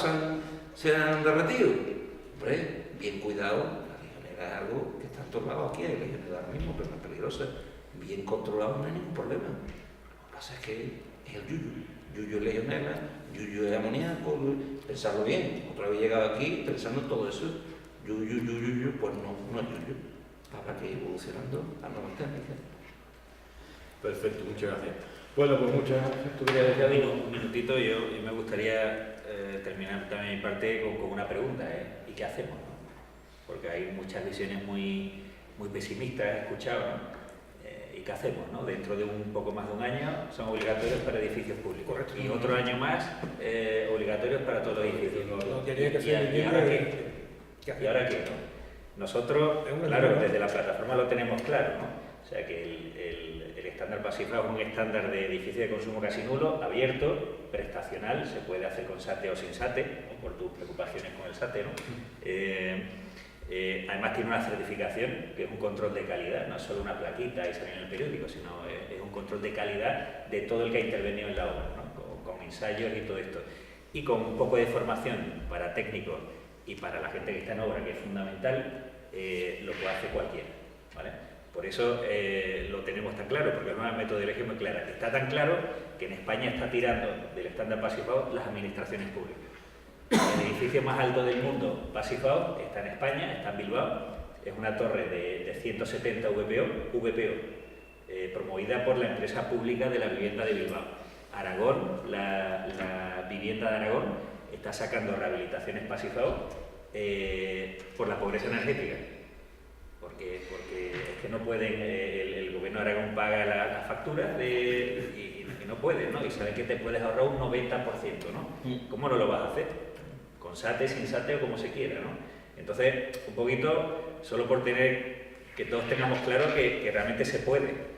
se han derretido. Hombre, bien cuidado, la Legionela es algo que está en todos lados aquí, hay Legionela ahora mismo, pero no es peligrosa. Bien controlado, no hay ningún problema. Lo que pasa es que es el yuyu. Yuyu es Legionela, yuyu es amoníaco, pensarlo bien. Otra vez he llegado aquí pensando en todo eso. Yuyu, pues no es yuyu. Habrá que ir evolucionando a nuevas técnicas. Perfecto, muchas gracias. Bueno, pues muchas gracias. ¿Tú querías decir algo? Un minutito, yo me gustaría terminar también mi parte con una pregunta, ¿y qué hacemos? ¿No? Porque hay muchas visiones muy pesimistas, he escuchado, ¿no? ¿Y qué hacemos? ¿No? Dentro de un poco más de un año son obligatorios para edificios públicos. Correcto. Y otro año más obligatorios para todos los edificios. ¿Y ahora qué? ¿Y ahora qué? ¿No? Nosotros, claro, desde la plataforma lo tenemos claro, ¿no? O sea que el estándar Pasifao es un estándar de edificio de consumo casi nulo, abierto, prestacional, se puede hacer con SATE o sin SATE, o por tus preocupaciones con el SATE, ¿no? Además tiene una certificación que es un control de calidad, no es solo una plaquita y salir en el periódico, sino es un control de calidad de todo el que ha intervenido en la obra, ¿no? con ensayos y todo esto. Y con un poco de formación para técnicos y para la gente que está en obra, que es fundamental, lo puede hacer cualquiera, ¿vale? Por eso lo tenemos tan claro, porque es una metodología muy clara. Está tan claro que en España está tirando del estándar Pasifao las administraciones públicas. El edificio más alto del mundo, Pasifao, está en España, está en Bilbao. Es una torre de 170 VPO, promovida por la empresa pública de la vivienda de Bilbao. Aragón, la vivienda de Aragón, está sacando rehabilitaciones Pasifao por la pobreza energética. Porque es que no pueden, el gobierno de Aragón paga la factura y no puede, ¿no? Y saben que te puedes ahorrar un 90%, ¿no? ¿Cómo no lo vas a hacer? Con SATE, sin SATE o como se quiera, ¿no? Entonces, un poquito, solo por tener que todos tengamos claro que realmente se puede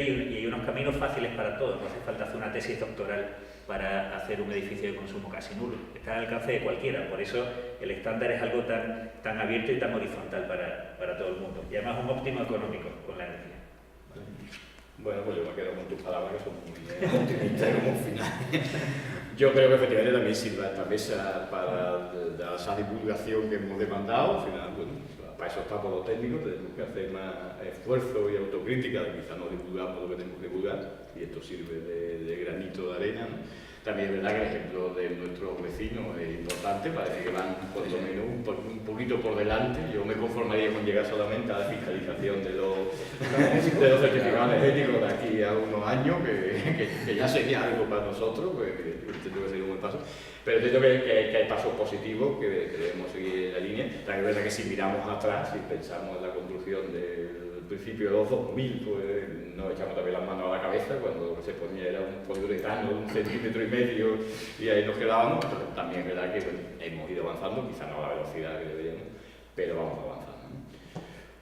y hay unos caminos fáciles para todos, no hace falta hacer una tesis doctoral para hacer un edificio de consumo casi nulo, está al alcance de cualquiera, por eso el estándar es algo tan abierto y tan horizontal para todo el mundo, y además un óptimo económico con la energía. Bueno, pues yo me quedo con tus palabras, que son muy optimistas como final. Yo creo que efectivamente también sirva esta mesa para dar esa divulgación que hemos demandado. Al final, bueno, para eso está todo lo técnico, tenemos que hacer más esfuerzo y autocrítica, quizás no divulgamos lo que tenemos que divulgar, y esto sirve de granito de arena, ¿no? También es verdad que el ejemplo de nuestros vecinos es importante, parece que van por lo menos un poquito por delante. Yo me conformaría con llegar solamente a la fiscalización de los certificados energéticos de aquí a unos años, que ya sería algo para nosotros, pues, entiendo que sería un buen paso. Pero entiendo que hay pasos positivos que debemos seguir en la línea. También es verdad que si miramos atrás, si pensamos en la construcción del principio de los 2000, pues nos echamos también las manos a la cabeza cuando lo que se ponía era un poliuretano de 1,5 centímetros y ahí nos quedábamos. Pero también es verdad que bueno, hemos ido avanzando, quizá no a la velocidad que deberíamos, pero vamos avanzando, ¿no?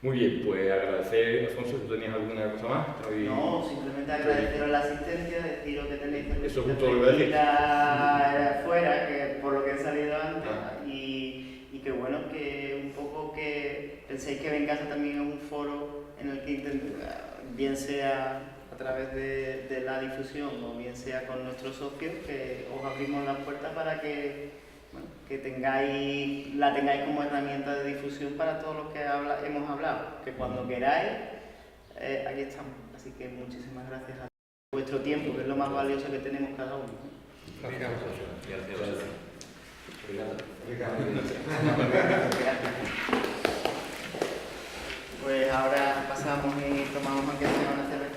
Muy bien, pues agradecer, Alfonso, ¿tú tenías alguna cosa más? No, simplemente agradeceros la asistencia, deciros que tenéis eso justo lo iba a decir. Fuera, que por lo que he salido antes, y que bueno, que un poco que penséis que Ven Casa también es un foro en el que bien sea a través de la difusión o bien sea con nuestros socios, que os abrimos las puertas para que, bueno, que la tengáis como herramienta de difusión para todos los que hemos hablado, que cuando queráis, aquí estamos. Así que muchísimas gracias a vuestro tiempo, que es lo más valioso que tenemos cada uno. Gracias. Pues ahora pasamos y tomamos aquí una cerveza.